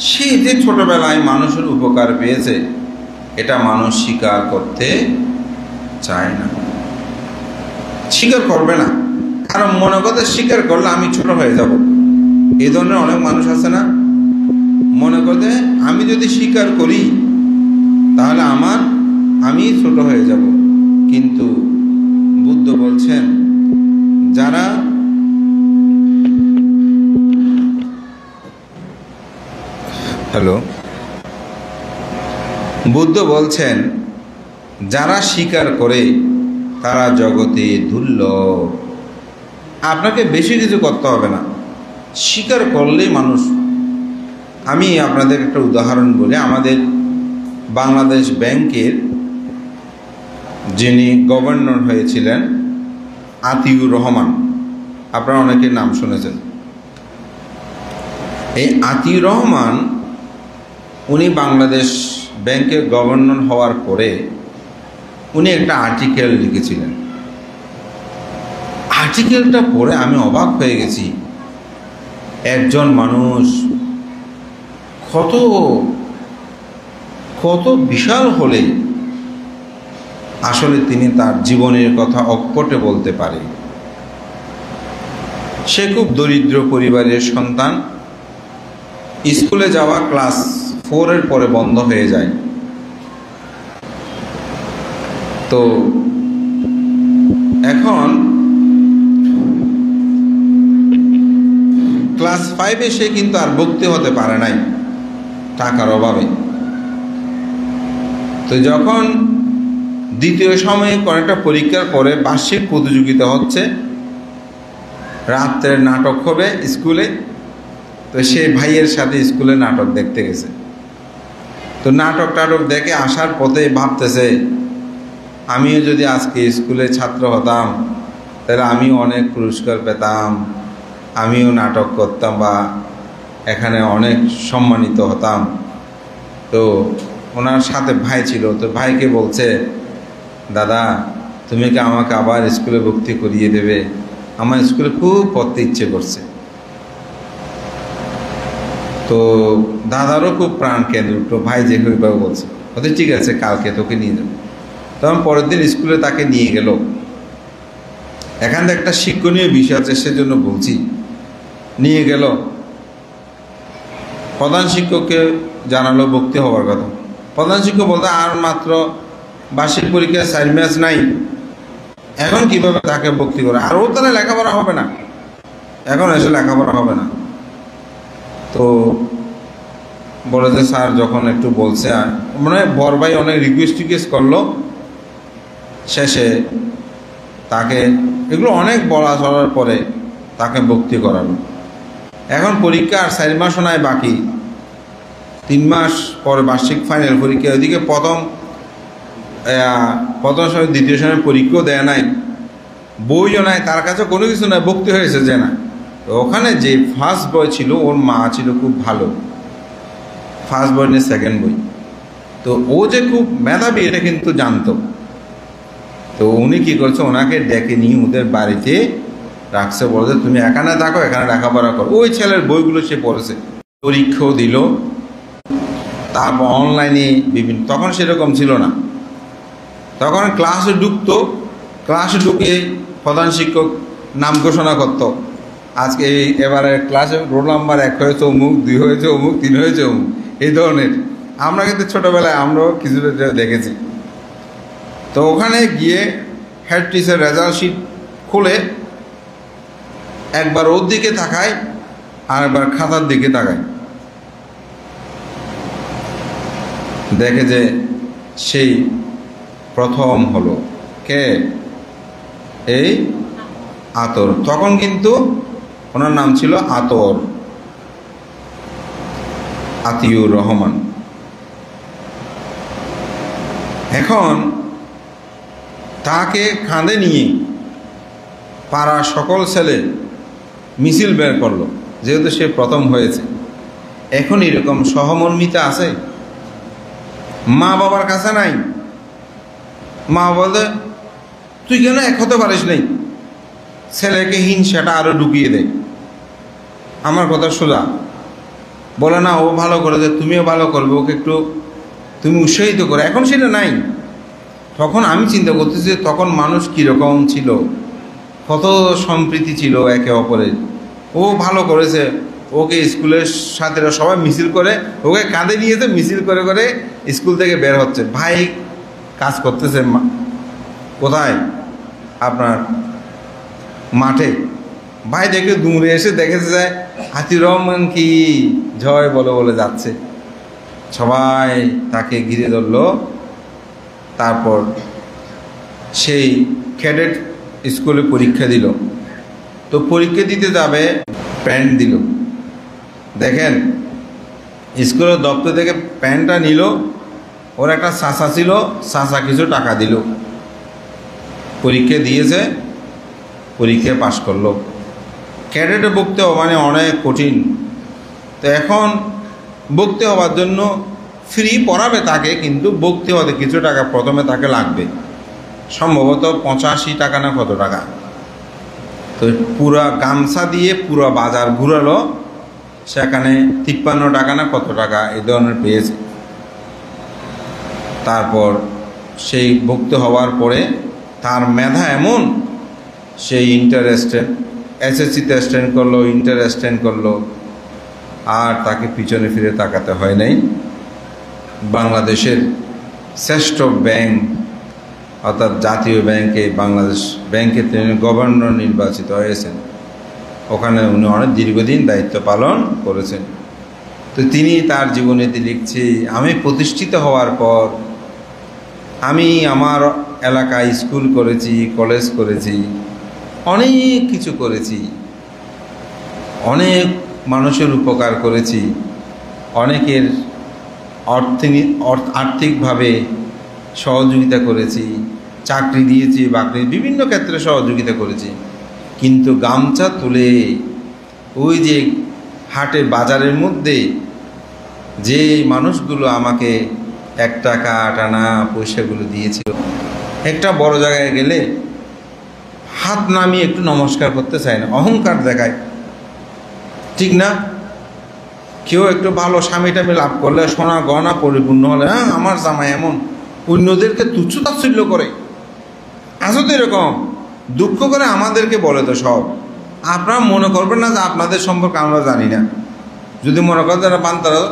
[SPEAKER 1] সে যে ছোটবেলায় মানুষের উপকার পেয়েছে এটা মানুষ স্বীকার করতে চায় না, স্বীকার করবে না। কারণ মনে করতে স্বীকার করলে আমি ছোট হয়ে যাব। এই ধরনের অনেক মানুষ আছে না, মনে করতে আমি যদি স্বীকার করি তাহলে আমি ছোট হয়ে যাব। কিন্তু বুদ্ধ বলছেন, যারা বুদ্ধ বলছেন যারা স্বীকার করে তারা জগতে দুর্লভ। আপনাকে বেশি কিছু করতে হবে না, স্বীকার করলেই মানুষ। আমি আপনাদের একটা উদাহরণ বলি। আমাদের বাংলাদেশ ব্যাংকের যিনি গভর্নর হয়েছিলেন আতিউর রহমান, আপনারা অনেকের নাম শুনেছেন। এই আতিউর রহমান উনি বাংলাদেশ ব্যাংকের গভর্নর হওয়ার পরে উনি একটা আর্টিকেল লিখেছিলেন। আর্টিকেলটা পড়ে আমি অবাক হয়ে গেছি। একজন মানুষ কত বিশাল হলে আসলে তিনি তার জীবনের কথা অকপটে বলতে পারে। সে খুব দরিদ্র পরিবারের সন্তান। স্কুলে যাওয়া ক্লাস 4 পরে বন্ধ হয়ে যায়। তো এখন ক্লাস 5 সে কিন্তু আর ভর্তি হতে পারে নাই টাকার অভাবে। তো যখন দ্বিতীয় সময়ে কয়েকটা পরীক্ষার পরে বার্ষিক প্রতিযোগিতা হচ্ছে, রাত্রের নাটক হবে স্কুলে। তো সে ভাইয়ের সাথে স্কুলে নাটক দেখতে গেছে। তো নাটক দেখে আসার পথে ভাবতেছে, আমিও যদি আজকে স্কুলে ছাত্র হতাম তাহলে আমিও অনেক পুরস্কার পেতাম, আমিও নাটক করতাম বা এখানে অনেক সম্মানিত হতাম। তো ওনার সাথে ভাই ছিল, তো ভাইকে বলছে, দাদা তুমি কি আমাকে আবার স্কুলে ভর্তি করিয়ে দেবে? আমার স্কুলে খুব পড়তে ইচ্ছে করছে। তো দাদারও খুব প্রাণ কেঁদে উঠলো, ভাই যেভাবে বলছে। হয়তো ঠিক আছে, কালকে তোকে নিয়ে যাবো। তখন পরের দিন স্কুলে তাকে নিয়ে গেল। এখান থেকে একটা শিক্ষণীয় বিষয় আছে, সেজন্য বলছি। নিয়ে গেল, প্রধান শিক্ষককে জানালো ভর্তি হওয়ার কথা। প্রধান শিক্ষক বলতে, আর মাত্র বার্ষিক পরীক্ষায় 4 মাস নাই, এখন কিভাবে তাকে ভর্তি করে? আর ও তাহলে লেখাপড়া হবে না, এখন এসে লেখাপড়া হবে না। তো বলে যে স্যার যখন একটু বলছে, মানে বড় ভাই অনেক রিকোয়েস্ট করলো, শেষে তাকে এগুলো অনেক বলা চলার পরে তাকে ভর্তি করালো। এখন পরীক্ষা আর 4 মাসও নাই বাকি, 3 মাস পরে বার্ষিক ফাইনাল পরীক্ষা। ওইদিকে প্রথম সময় দ্বিতীয় সময় পরীক্ষাও দেয় নাই, বইও নাই, তার কাছে কোনো কিছু নাই, ভর্তি হয়েছে যে না। তো ওখানে যে ফার্স্ট বয় ছিল, ওর মা ছিল খুব ভালো, ফার্স্ট বই নিয়ে সেকেন্ড বই। তো ও যে খুব মেধাবী এটা কিন্তু জানতো। তো উনি কী করছে, ওনাকে ডেকে নিয়ে ওদের বাড়িতে রাখছে, বলছে তুমি এখানে থাকো, এখানে লেখাপড়া করো। ওই ছেলের বইগুলো সে পড়েছে, পরীক্ষাও দিল। তারপর অনলাইনে বিভিন্ন, তখন সেরকম ছিল না, তখন ক্লাসে ঢুকতো, ক্লাসে ঢুকে প্রধান শিক্ষক নাম ঘোষণা করতো, আজকে এবারে ক্লাসে রোল নাম্বার 1 হয়েছে অমুক, 2 হয়েছে অমুক, 3 হয়েছে অমুক, এই ধরনের। আমরা কিন্তু ছোটোবেলায় আমরাও কিছু দেখেছি। তো ওখানে গিয়ে হেড টিচার রেজাল্ট শিট খুলে একবার ওর দিকে তাকায় আর একবার খাতার দিকে তাকায়, দেখে যে সেই প্রথম হলো কে, এই আতর। তখন কিন্তু ওনার নাম ছিল আতর, আতিউর রহমান। এখন তাকে কাঁধে নিয়ে পাড়ার সকল ছেলে মিছিল বের করলো, যেহেতু সে প্রথম হয়েছে। এখন এরকম সহমর্মিতা আছে? মা বাবার কাছে নাই। মা বলে, তুই কেন 1 হতে পারিস নাই? ছেলেকে হিংসাটা আরো ঢুকিয়ে দেয়। আমার কথা সোজা, বলে না ও ভালো করে যে তুমিও ভালো করবে, ওকে একটু তুমি উৎসাহিত করো। এখন সেটা নাই। তখন আমি চিন্তা করতেছি, তখন মানুষ কীরকম ছিল, কত সম্প্রীতি ছিল একে অপরের। ও ভালো করেছে, ওকে স্কুলের সাথীরা সবাই মিছিল করে ওকে কাঁধে নিয়েছে, মিছিল করে করে স্কুল থেকে বের হচ্ছে। ভাই কাজ করতেছে কোথায়? আপনার মাঠে। ভাই দেখে দূরে এসে দেখেছে যায় আতিউর রহমান কি জয় বলে বলে যাচ্ছে। সবাই তাকে ঘিরে ধরল। তারপর সেই ক্যাডেট স্কুলে পরীক্ষা দিল। তো পরীক্ষা দিতে যাবে, প্যান্ট দিল। দেখেন স্কুলের দপ্তর থেকে প্যান্টটা নিল, ওর একটা চাচা ছিল, চাচা কিছু টাকা দিল, পরীক্ষা দিয়েছে, পরীক্ষায় পাশ করলো। ক্যাডেটে ভর্তি হওয়া মানে অনেক কঠিন। তো এখন ভর্তি হওয়ার জন্য ফ্রি পড়াবে তাকে, কিন্তু ভর্তি হতে কিছু টাকা প্রথমে তাকে লাগবে, সম্ভবত 85 টাকা না কত টাকা। তো পুরা গামছা দিয়ে পুরো বাজার ঘুরালো, সেখানে 53 টাকা না কত টাকা এই ধরনের পেয়েছে। তারপর সেই ভুক্ত হওয়ার পরে তার মেধা এমন, সেই এসএসসিতে স্ট্যান্ড করলো, ইন্টার স্ট্যান্ড করলো, আর তাকে পিছনে ফিরে তাকাতে হয় নাই। বাংলাদেশের শ্রেষ্ঠ ব্যাংক অর্থাৎ জাতীয় ব্যাংকে, বাংলাদেশ ব্যাংকে তিনি গভর্নর নির্বাচিত হয়েছেন। ওখানে উনি অনেক দীর্ঘদিন দায়িত্ব পালন করেছেন। তো তিনি তার জীবনীতে লিখছে, আমি প্রতিষ্ঠিত হওয়ার পর আমি আমার এলাকায় স্কুল করেছি, কলেজ করেছি, অনেক কিছু করেছি, অনেক মানুষের উপকার করেছি, অনেকের আর্থিকভাবে সহযোগিতা করেছি, চাকরি দিয়েছি, বাকরি বিভিন্ন ক্ষেত্রে সহযোগিতা করেছি। কিন্তু গামছা তুলে ওই যে হাটে বাজারের মধ্যে যে মানুষগুলো আমাকে 1 টাকা 8 আনা পয়সাগুলো দিয়েছিল, একটা বড় জায়গায় গেলে হাত নামিয়ে একটু নমস্কার করতে চায় না, অহংকার দেখায়, ঠিক না? কেউ একটু ভালো স্বামী টামি লাভ করলে, সোনা গহনা পরিপূর্ণ হলে, হ্যাঁ আমার জামাই এমন, অন্যদেরকে তুচ্ছ তাচ্ছিল্য করে। আসো তো এরকম দুঃখ করে আমাদেরকে বলে তো সব। আপনারা মনে করবেন না যে আপনাদের সম্পর্কে আমরা জানি না। যদি মনে করেন যারা পান তারা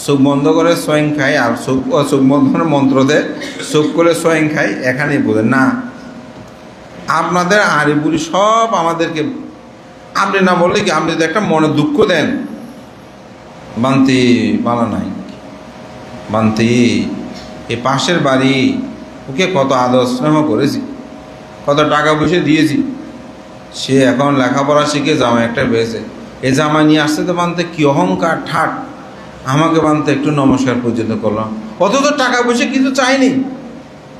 [SPEAKER 1] চোখ বন্ধ করে স্বয়ং খায়, আর চোখ বন্ধ করে মন্ত্র দেয়, চোখ করে স্বয়ং খায়, এখানেই বোঝেন না। আপনাদের আড়ি বুড়ি সব আমাদেরকে, আপনি না বললে কি, আপনি যদি একটা মনে দুঃখ দেন, বান্তি বালা নাই, বান্তি এ পাশের বাড়ি, ওকে কত আদর স্নেহ করেছি, কত টাকা পয়সা দিয়েছি, সে এখন লেখাপড়া শিখে জামা একটা পেয়েছে, এ জামা নিয়ে আসতে তো বানতে কি অহংকার ঠাট, আমাকে বানতে একটু নমস্কার পর্যন্ত করলাম, অথচ টাকা পয়সা কিছু চাইনি,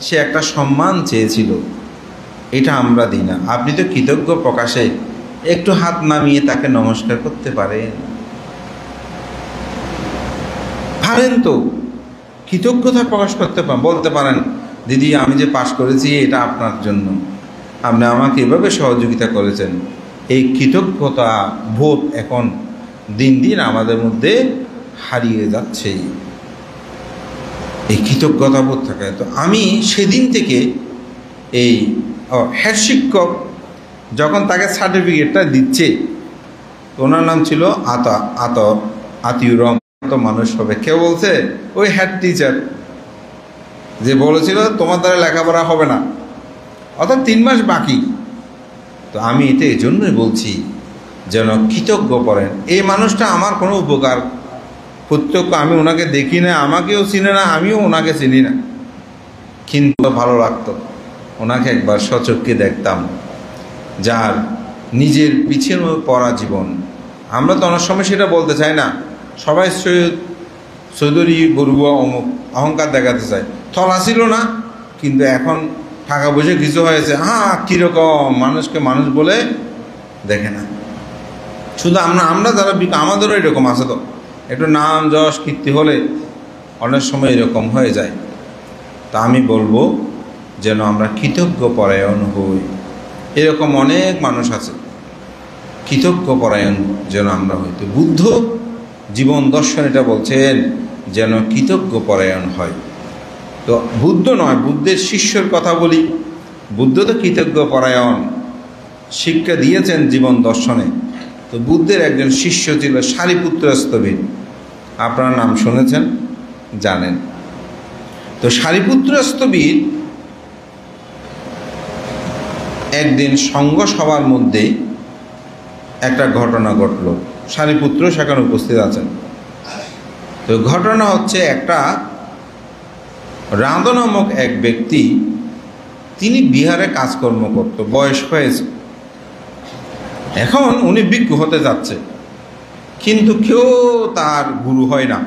[SPEAKER 1] সে একটা সম্মান চেয়েছিল। এটা আমরা দিই না। আপনি তো কৃতজ্ঞ প্রকাশে একটু হাত নামিয়ে তাকে নমস্কার করতে পারেন, তো কৃতজ্ঞতা প্রকাশ করতে পারেন, বলতে পারেন দিদি আমি যে পাশ করেছি এটা আপনার জন্য, আপনি আমাকে এভাবে সহযোগিতা করেছেন। এই কৃতজ্ঞতা বোধ এখন দিন দিন আমাদের মধ্যে হারিয়ে যাচ্ছে, এই কৃতজ্ঞতা বোধ থাকে। তো আমি সেদিন থেকে এই হেড শিক্ষক যখন তাকে সার্টিফিকেটটা দিচ্ছে, ওনার নাম ছিল আতিউর রহমান। তো মানুষ হবে, কেউ বলছে ওই হেড টিচার যে বলেছিল তোমার দ্বারা লেখাপড়া হবে না, অর্থাৎ 3 মাস বাকি। তো আমি এটা এই জন্যই বলছি যেন কৃতজ্ঞ করেন। এই মানুষটা আমার কোনো উপকার প্রত্যক্ষ, আমি ওনাকে দেখি না, আমাকেও চিনে না, আমিও ওনাকে চিনি না, কিন্তু ভালো লাগতো ওনাকে একবার সচক্ষে দেখতাম, যার নিজের পিছনে পড়া জীবন। আমরা তো অনেক সময় সেটা বলতে চাই না, সবাই চৌধুরী বড়ুয়া অমুক অহংকার দেখাতে চায়, থল আসিল না, কিন্তু এখন টাকা পয়সা কিছু হয়েছে, হ্যাঁ কীরকম, মানুষকে মানুষ বলে দেখে না। শুধু আমরা যারা আমাদেরও এরকম আছে, তো একটু নাম যশ কীর্তি হলে অনেক সময় এরকম হয়ে যায়। তা আমি বলবো যেন আমরা কৃতজ্ঞ পরায়ণ হই। এরকম অনেক মানুষ আছে, কৃতজ্ঞ পরায়ণ যেন আমরা হই। তো বুদ্ধ জীবন দর্শন এটা বলছেন যেন কৃতজ্ঞ পরায়ণ হয়। তো বুদ্ধ নয়, বুদ্ধের শিষ্যর কথা বলি। বুদ্ধ তো কৃতজ্ঞ পরায়ণ শিক্ষা দিয়েছেন জীবন দর্শনে। তো বুদ্ধের একজন শিষ্য ছিল সারিপুত্র স্থবির, আপনার নাম শুনেছেন, জানেন। তো সারিপুত্র স্থবির একদিন সঙ্গ সভার মধ্যে একটা ঘটনা ঘটল, সারিপুত্র সেখানে উপস্থিত আছেন। তো ঘটনা হচ্ছে, একটা রাধা নামক এক ব্যক্তি, তিনি বিহারে কাজকর্ম করত, বয়স হয়েছে, এখন উনি ভিক্ষু হতে যাচ্ছে, কিন্তু কেউ তার গুরু হয় না।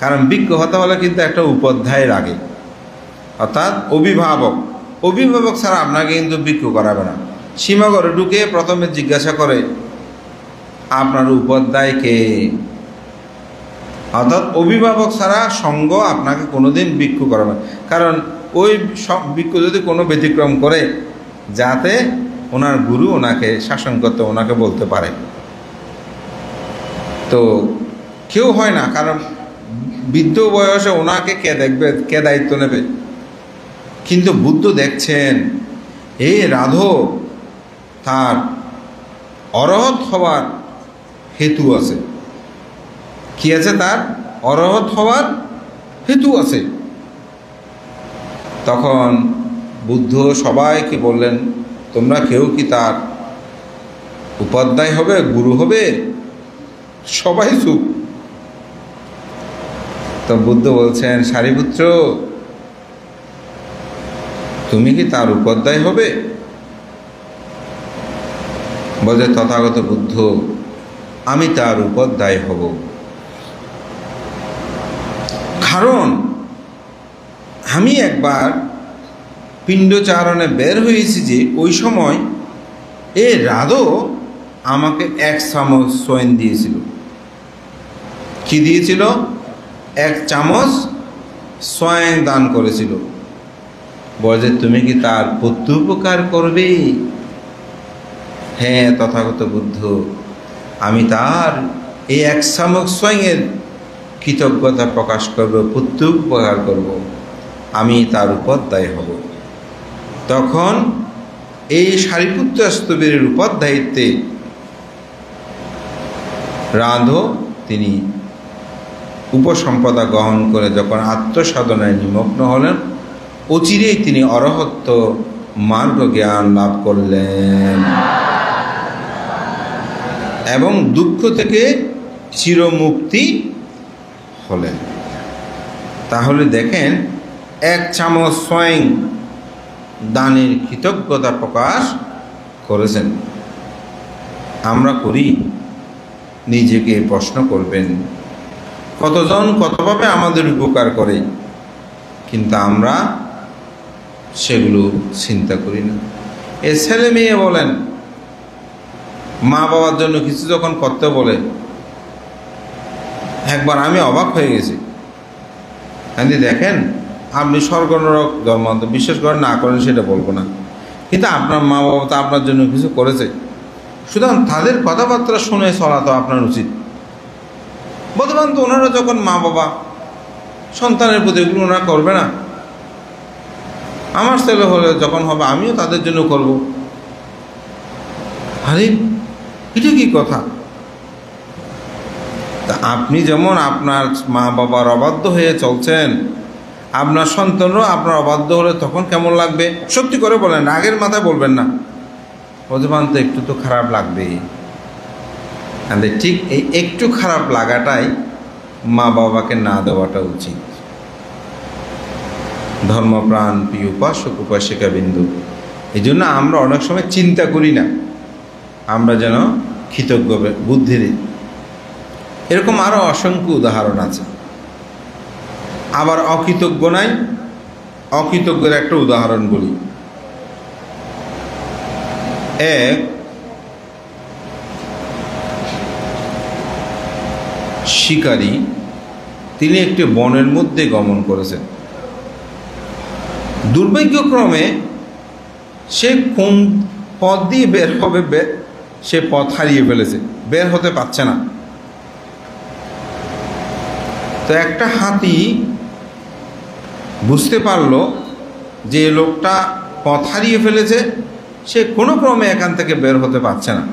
[SPEAKER 1] কারণ ভিক্ষু হতে হলে কিন্তু একটা উপাধ্যায় লাগে, অর্থাৎ অভিভাবক ছাড়া আপনাকে কিন্তু ভিক্ষু করাবে না। সীমাঘরে ঢুকে প্রথমে জিজ্ঞাসা করে আপনার উপাধ্যায় কে, অর্থাৎ অভিভাবক ছাড়া সঙ্গ আপনাকে কোনোদিন ভিক্ষু করাবে। কারণ ওই সব ভিক্ষু যদি কোনো ব্যতিক্রম করে, যাতে ওনার গুরু ওনাকে শাসন করতে, ওনাকে বলতে পারে। তো কেউ হয় না, কারণ বৃদ্ধ বয়সে ওনাকে কে দেখবে, কে দায়িত্ব নেবে। কিন্তু বুদ্ধ দেখছেন এই রাধব তার অরহত হওয়ার হেতু আছে। কি আছে? তার অরহত হওয়ার হেতু আছে। তখন বুদ্ধ সবাইকে বললেন, তোমরা কেউ কি তার উপাধ্যায় হবে, গুরু হবে? সবাই চুপ। তো বুদ্ধ বলছেন, সারিপুত্র, তুমি কি তার উপাধ্যায় হবে? বলে, তথাগত বুদ্ধ, আমি তার উপাধ্যায় হব। কারণ আমি একবার পিণ্ডচারণে বের হয়েছি যে ওই সময় এ রাধো আমাকে 1 চামচ সয়েন দিয়েছিল। কি দিয়েছিল? 1 চামচ সয়েন দান করেছিল। বলে, তুমি কি তার প্রত্যুপকার করবে? হ্যাঁ তথাগত বুদ্ধ, আমি তার এই 1 চামচ সয়েনের কৃতজ্ঞতা প্রকাশ করব, প্রত্যুপকার করব, আমি তার উপাধ্যায় হব। তখন এই সারিপুত্র স্তবীরের উপাধ্যায়িত্বে রাধো তিনি উপসম্পদা গ্রহণ করে যখন আত্মসাধনায় নিমগ্ন হলেন, অচিরেই তিনি অরহত্ব মার্গ জ্ঞান লাভ করলেন এবং দুঃখ থেকে চিরমুক্তি হলেন। তাহলে দেখেন, 1 চামচ স্বয়ং দানের কৃতজ্ঞতা প্রকাশ করেছেন। আমরা করি? নিজেকে প্রশ্ন করবেন, কতজন কতভাবে আমাদের উপকার করে, কিন্তু আমরা সেগুলো চিন্তা করি না। এ ছেলে মেয়ে বলেন, মা বাবার জন্য কিছু যখন করতে বলে, একবার আমি অবাক হয়ে গেছি। দেখেন, আপনি স্বর্গ নরক জন্মান্তর বিশ্বাস করেন না করেন সেটা বলবো না, কিন্তু আপনার মা বাবা তো আপনার জন্য কিছু করেছে, সুতরাং তাদের কথাবার্তা শুনে চলা তো আপনার উচিত। বর্তমান তো ওনারা যখন মা বাবা সন্তানের প্রতি এগুলো ওনারা করবে না, আমার ছেলে হলে যখন হবে আমিও তাদের জন্য করব। আরে এটা কি কথা? তা আপনি যেমন আপনার মা বাবার অবাধ্য হয়ে চলছেন, আপনার সন্তানরাও আপনার অবাধ্য হলে তখন কেমন লাগবে? সত্যি করে বলেন, রাগের মাথায় বলবেন না। বর্তমান তো একটু তো খারাপ লাগবে। ঠিক এই একটু খারাপ লাগাটাই মা বাবাকে না দেওয়াটা উচিত। ধর্মপ্রাণ প্রিয় উপাসক উপাসিকা বিন্দু, এই জন্য আমরা অনেক সময় চিন্তা করি না আমরা যেন কৃতজ্ঞ বুদ্ধির। এরকম আরও অসংখ্য উদাহরণ আছে। আবার অকৃতজ্ঞ নাই, অকৃতজ্ঞের একটা উদাহরণ বলি। এক শিকারী, তিনি একটি বনের মধ্যে গমন করেছেন। দুর্ভাগ্যক্রমে সে কোন পথ দিয়ে বের হবে সে পথ হারিয়ে ফেলেছে, বের হতে পারছে না। তো একটা হাতি বুঝতে পারলো যে লোকটা পথ হারিয়ে ফেলেছে, সে কোনো ক্রমে এখান থেকে বের হতে পারছে না।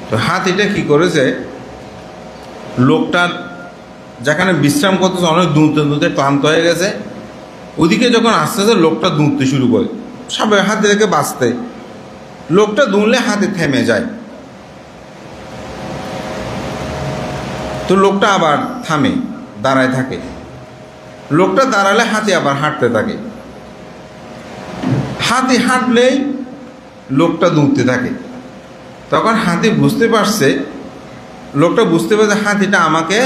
[SPEAKER 1] তো হাতিটা কি করেছে, লোকটার যেখানে বিশ্রাম করতেছে, অনেক দুঁতে দুঁতে ক্লান্ত হয়ে গেছে, ওদিকে যখন আস্তে আস্তে লোকটা দুঁতে শুরু করে, সবাই হাতি থেকে বাঁচতে, লোকটা দুঁলে হাতি থেমে যায়। তো লোকটা আবার থামে, দাঁড়ায় থাকে। লোকটা দাঁড়ালে হাতি আবার হাঁটতে থাকে। হাতি হাঁটলেই লোকটা দুঁতে থাকে। তখন হাতি বুঝতে পারছে, লোকটা বুঝতে পারছে হাতিটা আমাকে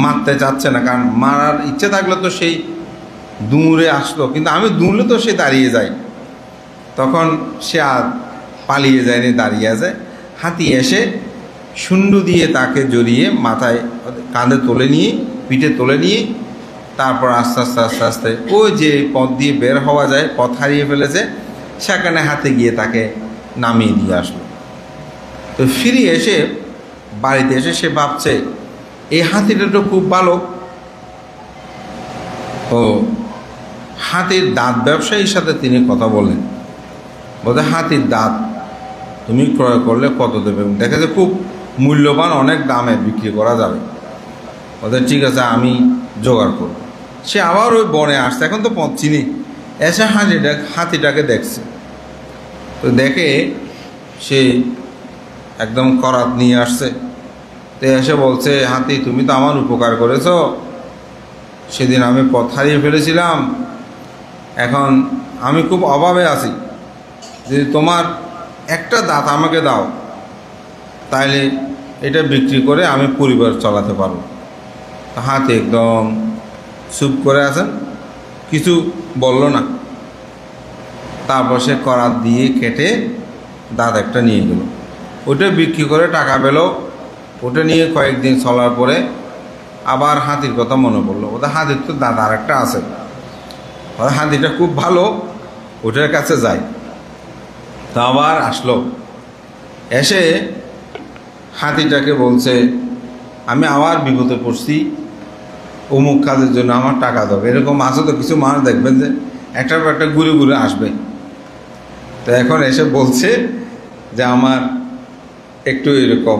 [SPEAKER 1] মারতে চাচ্ছে না, কারণ মারার ইচ্ছে থাকলে তো সেই দূরে আসলো, কিন্তু আমি দূরলে তো সে দাঁড়িয়ে যায়। তখন সে আর পালিয়ে যায়নি, দাঁড়িয়ে আছে। হাতি এসে শুন্ডু দিয়ে তাকে জড়িয়ে মাথায় কাঁধে তুলে নিয়ে, পিঠে তুলে নিয়ে, তারপর আস্তে আস্তে আস্তে আস্তে ওই যে পথ দিয়ে বের হওয়া যায়, পথ হারিয়ে ফেলেছে, সেখানে হাতে গিয়ে তাকে নামিয়ে দিয়ে আসলো। তো ফিরে এসে বাড়িতে এসে সে ভাবছে, এই হাতিটা তো খুব ভালো। ও হাতির দাঁত ব্যবসায়ীর সাথে তিনি কথা বললেন, বলতে হাতির দাঁত তুমি ক্রয় করলে কত দেবে? দেখা যায় খুব মূল্যবান, অনেক দামে বিক্রি করা যাবে। বলতে ঠিক আছে, আমি জোগাড় করব। সে আবার ওই বনে আসছে, এখন তো পথ চিনি, এসে হাতিটাকে দেখছে। তো দেখে সে একদম করাত নিয়ে আসছে। তো এসে বলছে, হাতি তুমি তো আমার উপকার করেছো, সেদিন আমি পথ হারিয়ে ফেলেছিলাম, এখন আমি খুব অভাবে আছি, যদি তোমার একটা দাঁত আমাকে দাও তাহলে এটা বিক্রি করে আমি পরিবার চালাতে পারবো। হাতি একদম চুপ করে আছেন, কিছু বলল না। তারপর সে করাত দিয়ে কেটে দাঁত একটা নিয়ে গেল, ওটা বিক্রি করে টাকা পেল। ওটা নিয়ে কয়েকদিন চলার পরে আবার হাতির কথা মনে পড়লো, ওদের হাতির তো দাঁত আর একটা আছে, হাতিটা খুব ভালো, ওটার কাছে যায়। তা আবার আসলো, এসে হাতিটাকে বলছে, আমি আবার বিপদে পড়ছি, অমুক কাজের জন্য আমার টাকা দেবে। এরকম আছে তো কিছু মানুষ, দেখবেন যে একটার পর একটা ঘুরে ঘুরে আসবে। তো এখন এসে বলছে যে আমার একটু এরকম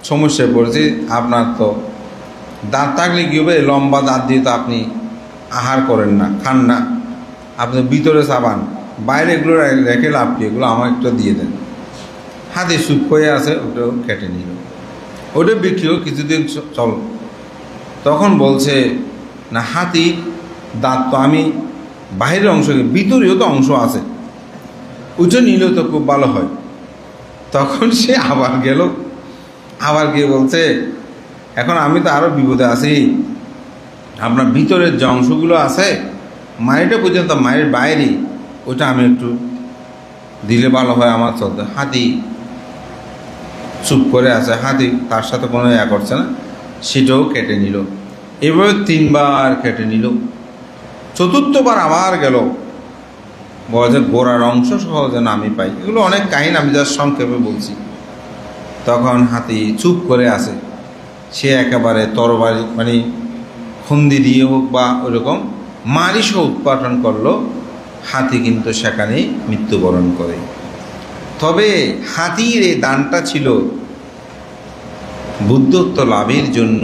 [SPEAKER 1] সমস্যায় পড়েছি, আপনার তো দাঁত থাকলে কী হবে, লম্বা দাঁত দিয়ে তো আপনি আহার করেন না, খান না, আপনি ভিতরে চাবান, বাইরে এগুলো রেখে লাভ কি, এগুলো আমার একটু দিয়ে দেন। হাতি চুপ হয়ে আছে, ওটাও কেটে নিল, ওটা বিক্রিও কিছুদিন চল। তখন বলছে, না হাতি দাঁত তো আমি বাইরের অংশ, ভিতরেও তো অংশ আছে, ওটা নিলেও তো খুব ভালো হয়। তখন সে আবার গেল, আবার গিয়ে বলছে, এখন আমি তো আরও বিপদে আছি, আপনার ভিতরের যে অংশগুলো আছে মায়েরটা পর্যন্ত, মায়ের বাইরে, ওটা আমি একটু দিলে ভালো হয় আমার চলতে। হাতি চুপ করে আছে, হাতি তার সাথে কোনো ইয়া করছে না, সেটাও কেটে নিল। এভাবে 3 বার কেটে নিল। চতুর্থবার আবার গেল, বলে গোড়ার অংশ সহ যেন আমি পাই। এগুলো অনেক কাহিনী, আমি যা সংক্ষেপে বলছি। তখন হাতি চুপ করে আছে, সে একেবারে তরবারি মানে খুন্দি দিয়ে হোক বা ওইরকম মারিসও উৎপাদন করলো, হাতি কিন্তু সেখানেই মৃত্যুবরণ করে। তবে হাতির এই দানটা ছিল বুদ্ধত্ব লাভের জন্য,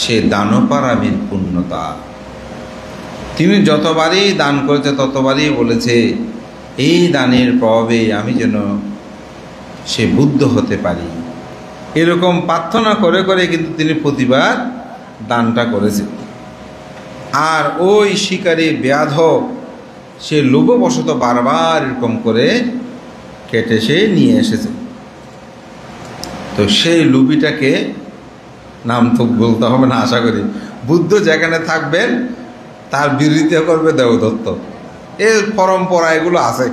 [SPEAKER 1] সে দানপারামির পূর্ণতা। তিনি যতবারই দান করেছে ততবারই বলেছে, এই দানের প্রভাবে আমি যেন সে বুদ্ধ হতে পারি, এরকম প্রার্থনা করে করে কিন্তু তিনি প্রতিবার দানটা করেছে। আর ওই শিকারী ব্যাধ সে লোভবশত বারবার এরকম করে কেটে সে নিয়ে এসেছে। তো সেই লুবিটাকে, নাম তো বলতে হবে না আশা করি, বুদ্ধ যেখানে থাকবেন তার বিরোধিতা করবে দেবদত্ত। এর পরম্পরা এগুলো আছে,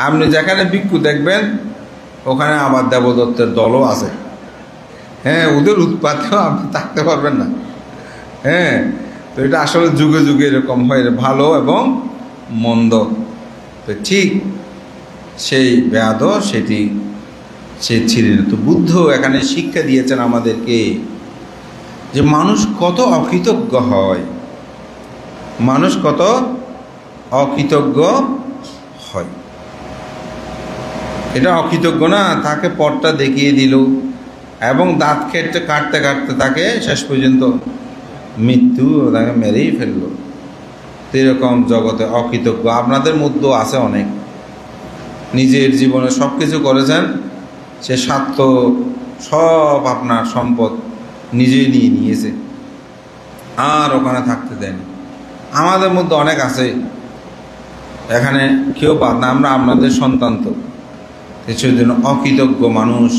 [SPEAKER 1] আপনি যেখানে ভিক্ষু দেখবেন ওখানে আবার দেবদত্তের দলও আছে। হ্যাঁ, ওদের উৎপাতেও আপনি থাকতে পারবেন না। হ্যাঁ, তো এটা আসলে যুগে যুগে এরকম হয়, ভালো এবং মন্দ। তো ঠিক সেই ব্যাধ সেটি সে ছিলেন। তো বুদ্ধ এখানে শিক্ষা দিয়েছেন আমাদেরকে যে মানুষ কত অকৃতজ্ঞ হয়, মানুষ কত অকৃতজ্ঞ হয়। এটা অকৃতজ্ঞ না, তাকে পথটা দেখিয়ে দিল এবং দাঁত কাটতে কাটতে তাকে শেষ পর্যন্ত মৃত্যু তাকে মেরেই ফেলল। এরকম জগতে অকৃতজ্ঞ আপনাদের মধ্যেও আছে অনেক, নিজের জীবনে সব কিছু করেছেন, সে স্বার্থ সব আপনার সম্পদ নিজেই নিয়ে নিয়েছে, আর ওখানে থাকতে দেন। আমাদের মধ্যে অনেক আছে, এখানে কেউ বাদ না, আমরা আপনাদের সন্তান। তো সেজন্য অকৃতজ্ঞ মানুষ,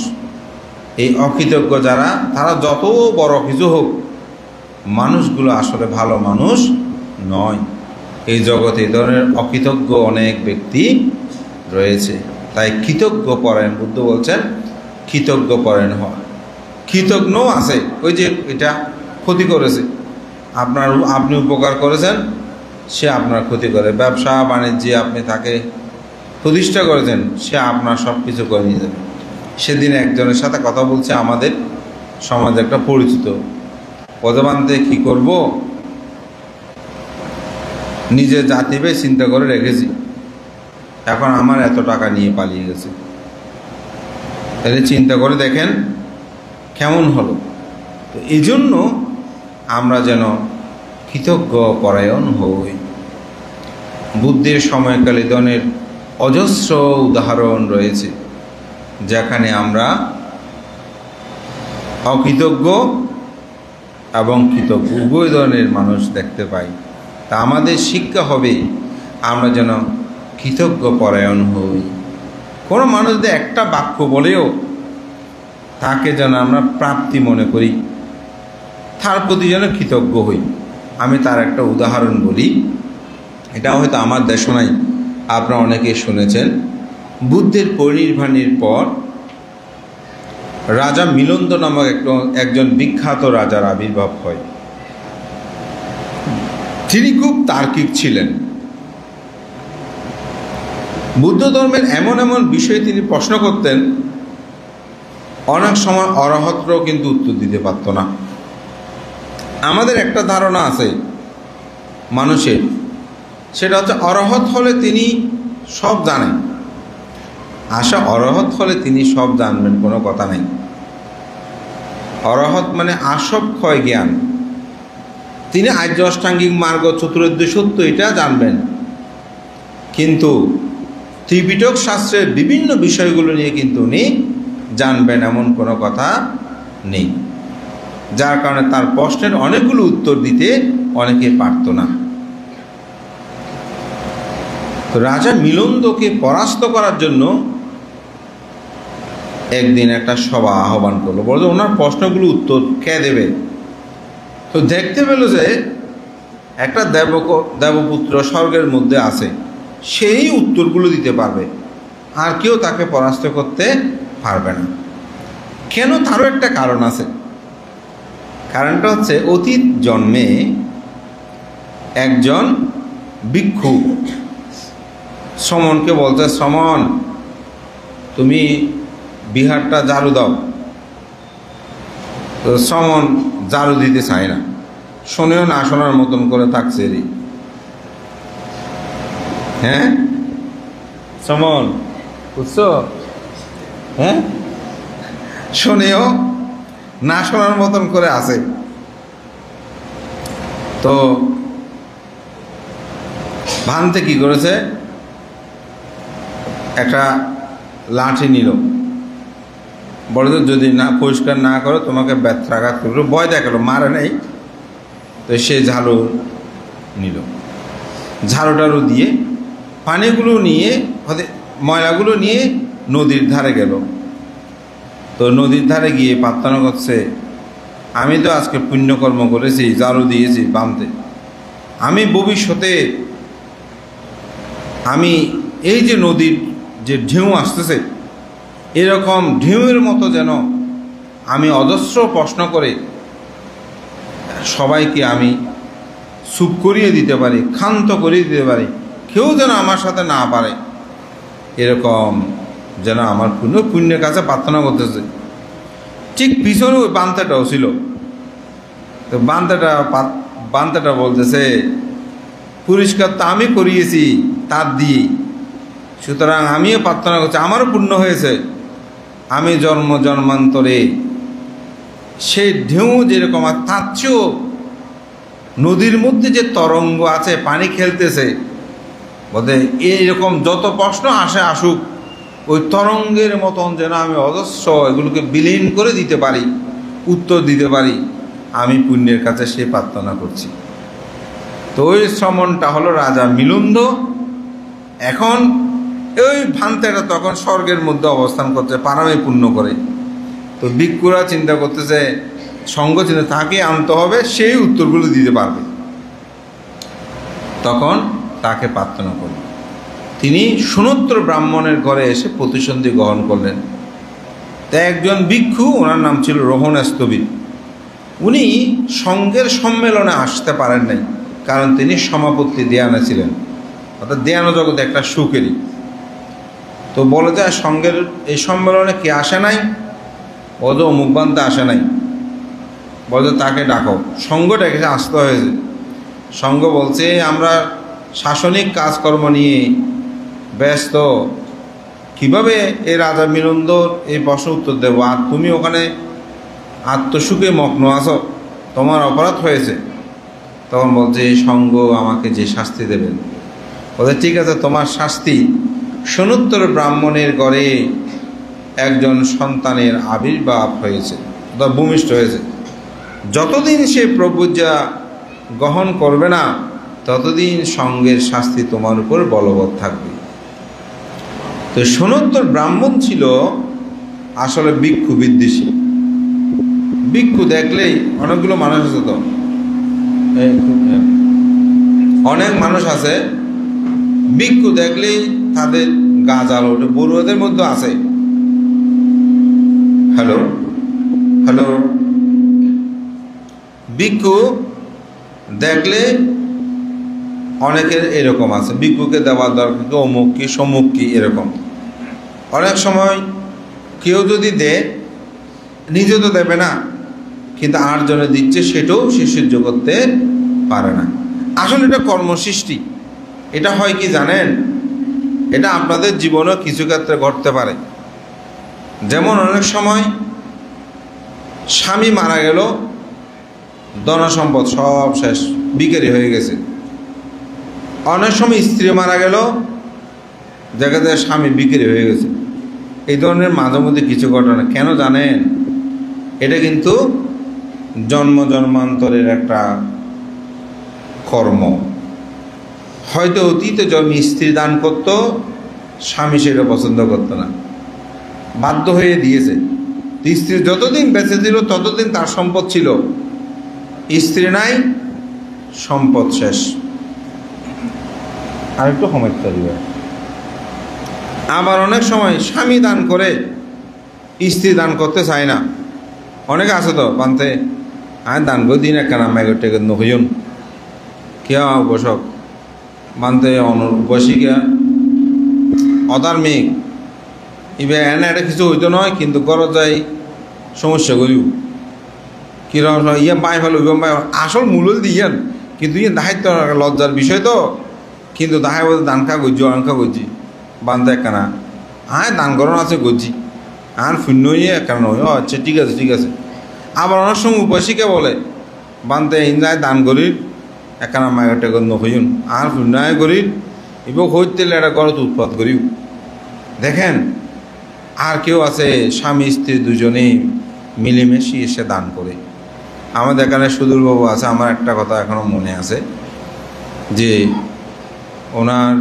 [SPEAKER 1] এই অকৃতজ্ঞ যারা, তারা যত বড় কিছু হোক, মানুষগুলো আসলে ভালো মানুষ নয়। এই জগতে এই ধরনের অকৃতজ্ঞ অনেক ব্যক্তি রয়েছে। তাই কৃতজ্ঞ পরায়ণ, বুদ্ধ বলছেন কৃতজ্ঞ পরায়ণ হওয়া। কৃতজ্ঞও আছে, ওই যে এটা ক্ষতি করেছে আপনি উপকার করেছেন, সে আপনার ক্ষতি করে। ব্যবসা বাণিজ্যে আপনি তাকে প্রতিষ্ঠা করেছেন, সে আপনার সব কিছু করে নিয়ে যাবে। সেদিন একজনের সাথে কথা বলছে, আমাদের সমাজে একটা পরিচিত, পদবান্তে কি করব, নিজের জাতিবে চিন্তা করে রেখেছি, এখন আমার এত টাকা নিয়ে পালিয়ে গেছে। তাহলে চিন্তা করে দেখেন কেমন হলো। তো এই জন্য আমরা যেন কৃতজ্ঞ পরায়ণ হই। বুদ্ধের সময়কালীনের অজস্র উদাহরণ রয়েছে যেখানে আমরা অকৃতজ্ঞ এবং কৃতজ্ঞ উভয় ধরনের মানুষ দেখতে পাই। তা আমাদের শিক্ষা হবে আমরা যেন কৃতজ্ঞ পরায়ণ হই। কোনো মানুষ যদি একটা বাক্য বলেও তাকে যেন আমরা প্রাপ্তি মনে করি, তার প্রতি যেন কৃতজ্ঞ হই। আমি তার একটা উদাহরণ বলি, এটা হয়তো আমার দেশে নাই, আপনারা অনেকে শুনেছেন। বুদ্ধের পরিনির্বাণের পর রাজা মিলন্দ নামক একজন বিখ্যাত রাজার আবির্ভাব হয়। তিনি খুব তার্কিক ছিলেন। বুদ্ধ ধর্মের এমন এমন বিষয়ে তিনি প্রশ্ন করতেন, অনেক সময় অরহতরাও কিন্তু উত্তর দিতে পারত না। আমাদের একটা ধারণা আছে মানুষের, সেটা হচ্ছে অরহত হলে তিনি সব জানেন। অরহত হলে তিনি সব জানবেন, কোনো কথা নেই। অরহত মানে আসবক্ষয় জ্ঞান। তিনি আর্য অষ্টাঙ্গিক মার্গ চতুর্দশ সত্য এটা জানবেন, কিন্তু ত্রিপিটক শাস্ত্রের বিভিন্ন বিষয়গুলো নিয়ে কিন্তু উনি জানবেন এমন কোনো কথা নেই। যার কারণে তার প্রশ্নের অনেকগুলো উত্তর দিতে অনেকে পারত না। তো রাজা মিলন্দকে পরাস্ত করার জন্য একদিন একটা সভা আহ্বান করলো, বলতো ওনার প্রশ্নগুলো উত্তর কে দেবে। তো দেখতে পেল যে একটা দেবপুত্র স্বর্গের মধ্যে আছে, সেই উত্তরগুলো দিতে পারবে, আর কেউ তাকে পরাস্ত করতে পারবে না। কেন? তারও একটা কারণ আছে। কারণটা হচ্ছে অতীত জন্মে একজন ভিক্ষু সমনকে বলতে, সমন তুমি বিহারটা ঝাড়ু দাও। তো সমন ঝাড়ু দিতে চায় না, শোনেও না শোনার মতন করে থাকছে। হ্যাঁ সমন, বুঝছো? হ্যাঁ, শোনেও না শোনার মতন করে আছে। তো ভানতে কি করেছে, একটা লাঠি নিল, বলে যদি না পরিষ্কার না করো তোমাকে ব্যথাঘাত করবে, ভয় দেখালো, মারে নেই। তো সে ঝাড়ু নিল, ঝাড়ু টাড়ু দিয়ে পানিগুলো নিয়ে ময়লাগুলো নিয়ে নদীর ধারে গেল। তো নদীর ধারে গিয়ে প্রার্থনা করছে, আমি তো আজকে পুণ্যকর্ম করেছি, ঝাড়ু দিয়েছি বাঁধতে, আমি ভবিষ্যতে আমি এই যে নদীর যে ঢেউ আসতেছে, এরকম ঢেউয়ের মতো যেন আমি অজস্র প্রশ্ন করে সবাইকে আমি চুপ করিয়ে দিতে পারি, ক্ষান্ত করিয়ে দিতে পারি, কেউ যেন আমার সাথে না পারে, এরকম যেন আমার পুণ্যের কাছে প্রার্থনা করতেছে। ঠিক পিছনে ওই বান্তাটাও ছিল। তো বান্তাটা বলতেছে, পরিষ্কার তো আমি করিয়েছি তার দিয়ে, সুতরাং আমিও প্রার্থনা করছি, আমারও পুণ্য হয়েছে। আমি জন্ম জন্মান্তরে সেই ঢেউ যেরকম, আর তার চেয়েও নদীর মধ্যে যে তরঙ্গ আছে, পানি খেলতেছে, বলতে এইরকম যত প্রশ্ন আসে আসুক, ওই তরঙ্গের মতন যেন আমি অজস্র এগুলোকে বিলীন করে দিতে পারি, উত্তর দিতে পারি, আমি পুণ্যের কাছে সে প্রার্থনা করছি। তো ওই শ্রমণটা হলো রাজা মিলন্দ। এখন ওই ভান্তেটা তখন স্বর্গের মধ্যে অবস্থান করছে, পারামে পুণ্য করে। তো ভিক্ষুরা চিন্তা করতেছে, সঙ্গ চিন্তা তাকে আনতে হবে, সেই উত্তরগুলো দিতে পারবে। তখন তাকে প্রার্থনা করলেন। তিনি সুনত্র ব্রাহ্মণের ঘরে এসে প্রতিসন্ধি গ্রহণ করলেন। তা একজন ভিক্ষু, ওনার নাম ছিল রোহণস্তবী, উনি সঙ্গের সম্মেলনে আসতে পারেন নাই, কারণ তিনি সমাপত্তি দেয়ানা ছিলেন, অর্থাৎ দেয়ানা জগতে একটা সুখেরই। তো বলে যায় সঙ্গের এই সম্মেলনে কে আসে নাই, বলতো অমুক বান্তে আসে নাই, বলতো তাকে ডাকো। সঙ্গ ডেকেছে, আসতে হয়েছে। সঙ্গ বলছে আমরা শাসনিক কাজকর্ম নিয়ে ব্যস্ত, কিভাবে এই রাজা মিলন্দর এই প্রশ্ন উত্তর দেব, আর তুমি ওখানে আত্মসুখে মগ্ন আছো, তোমার অপরাধ হয়েছে। তখন বলছে এই সঙ্গ আমাকে যে শাস্তি দেবেন, বলছে ঠিক আছে, তোমার শাস্তি সোনোত্তর ব্রাহ্মণের ঘরে একজন সন্তানের আবির্ভাব হয়েছে, ভূমিষ্ঠ হয়েছে। যতদিন সে প্রভুজা গ্রহণ করবে না ততদিন সঙ্গের শাস্তি তোমার উপর বলবৎ থাকবে। তো সোনোত্তর ব্রাহ্মণ ছিল আসলে ভিক্ষু বিদ্বেষী। ভিক্ষু দেখলেই, অনেকগুলো মানুষ আছে, তো অনেক মানুষ আছে ভিক্ষু দেখলেই তাদের গা জ্বাল ওঠে, বড়ুয়াদের মধ্যে আছে। হ্যালো হ্যালো ভিক্ষু দেখলে অনেকের এরকম আছে, ভিক্ষুকে দেওয়ার দরকার কি, অমুক কি সমুক কি, এরকম। অনেক সময় কেউ যদি দেয়, নিজে তো দেবে না, কিন্তু আর জনে দিচ্ছে, সেটাও সে সহ্য করতে পারে না। আসলে এটা কর্মসৃষ্টি। এটা হয় কি জানেন, এটা আপনাদের জীবনেও কিছু ক্ষেত্রে ঘটতে পারে। যেমন অনেক সময় স্বামী মারা গেল, ধনসম্পদ সব শেষ, বিকারি হয়ে গেছে। অনেক সময় স্ত্রী মারা গেল, দেখা যায় স্বামী বিক্রি হয়ে গেছে। এই ধরনের মাঝে মধ্যে কিছু ঘটনা, কেন জানেন, এটা কিন্তু জন্ম জন্মান্তরের একটা কর্ম। হয়তো অতীতে জন্মে স্ত্রী দান করত, স্বামী সেটা পছন্দ করতো না, বাধ্য হয়ে দিয়েছে। স্ত্রী যতদিন বেঁচে ছিল ততদিন তার সম্পদ ছিল, স্ত্রী নাই, সম্পদ শেষ। আরেকটু সমস্যা দিবে। আবার অনেক সময় স্বামী দান করে, স্ত্রী দান করতে চায় না। অনেকে আছে তো বানতে, আমি দান করে দিন একটা নাম টেকে নহইন কিয়া উপসক বানতে উপসিকা অধার্মিক, ইবে এনে এটা কিছু হইতো নয়, কিন্তু ঘরত যাই সমস্যা করিও কিরকম ইয়ে পাই ফেলো, আসল মূল দিয়েন, কিন্তু ইয়ে দায়িত্ব লজ্জার বিষয় তো, কিন্তু দাহাই বলতে দান খা গজ্জি অনখা গজ্জি বান্ধে একখানা, হ্যাঁ দান করণ আছে গজ্জি, আর শূন্য ইয়ে একখানা নয়, আচ্ছা ঠিক আছে ঠিক আছে। আবার অনেক সময় উপসিকে বলে বান্ধে ইন্দায় দান করির একখানা মায়ের টেকর নহইন, আর শূন্যায় করির এবার হইতে একটা গরত উৎপাদ করিও। দেখেন, আর কেউ আছে স্বামী স্ত্রী দুজনেই মিলেমিশে এসে দান করে। আমাদের এখানে সুদূরবাবু আছে, আমার একটা কথা এখনও মনে আছে যে ওনার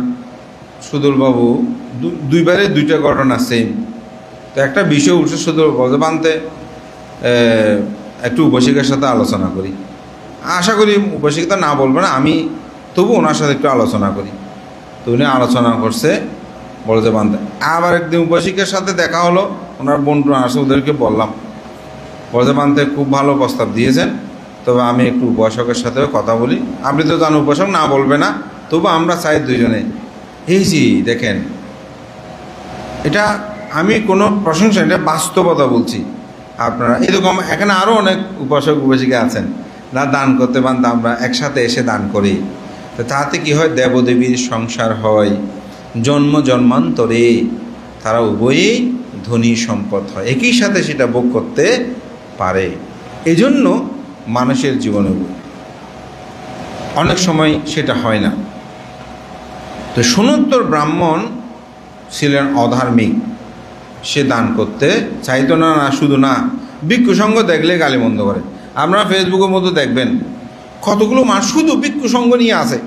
[SPEAKER 1] সুদূরবাবু দুইবারে দুইটা ঘটনা সেম। তো একটা বিষয় উঠছে, সুদূরবাবু বানতে একটু উপশিকার সাথে আলোচনা করি, আশা করি উপশিকা না বলবে না, আমি তবু ওনার সাথে একটু আলোচনা করি। তো উনি আলোচনা করছে, বলতে বানতে। আবার একদিন উপশিকার সাথে দেখা হলো, ওনার বন্ধু আসে, ওদেরকে বললাম, বলতে বানতে খুব ভালো প্রস্তাব দিয়েছেন, তবে আমি একটু উপাসকের সাথেও কথা বলি। আপনি তো জানো উপাসক না বলবে না, তবু আমরা চাই দুইজনে। এই জি দেখেন, এটা আমি কোনো প্রশংসা, এটা বাস্তবতা বলছি। আপনারা এরকম এখানে আরও অনেক উপাসক উপাসিকা আছেন, না দান করতে পান, আমরা একসাথে এসে দান করি। তো তাতে কি হয়, দেবদেবীর সংসার হয়, জন্ম জন্মান্তরে তারা উভয়েই ধনী সম্পদ হয়, একই সাথে সেটা ভোগ করতে পারে। এজন্য মানুষের জীবনে অনেক সময় সেটা হয় না। তো সোনোত্তর ব্রাহ্মণ ছিলেন অধার্মিক, সে দান করতে চাইতো না। না শুধু না, ভিক্ষু সঙ্গ দেখলে গালি বন্ধ করে। আপনারা ফেসবুকের মধ্যে দেখবেন কতগুলো মানুষ শুধু ভিক্ষু সঙ্গ নিয়ে আসে,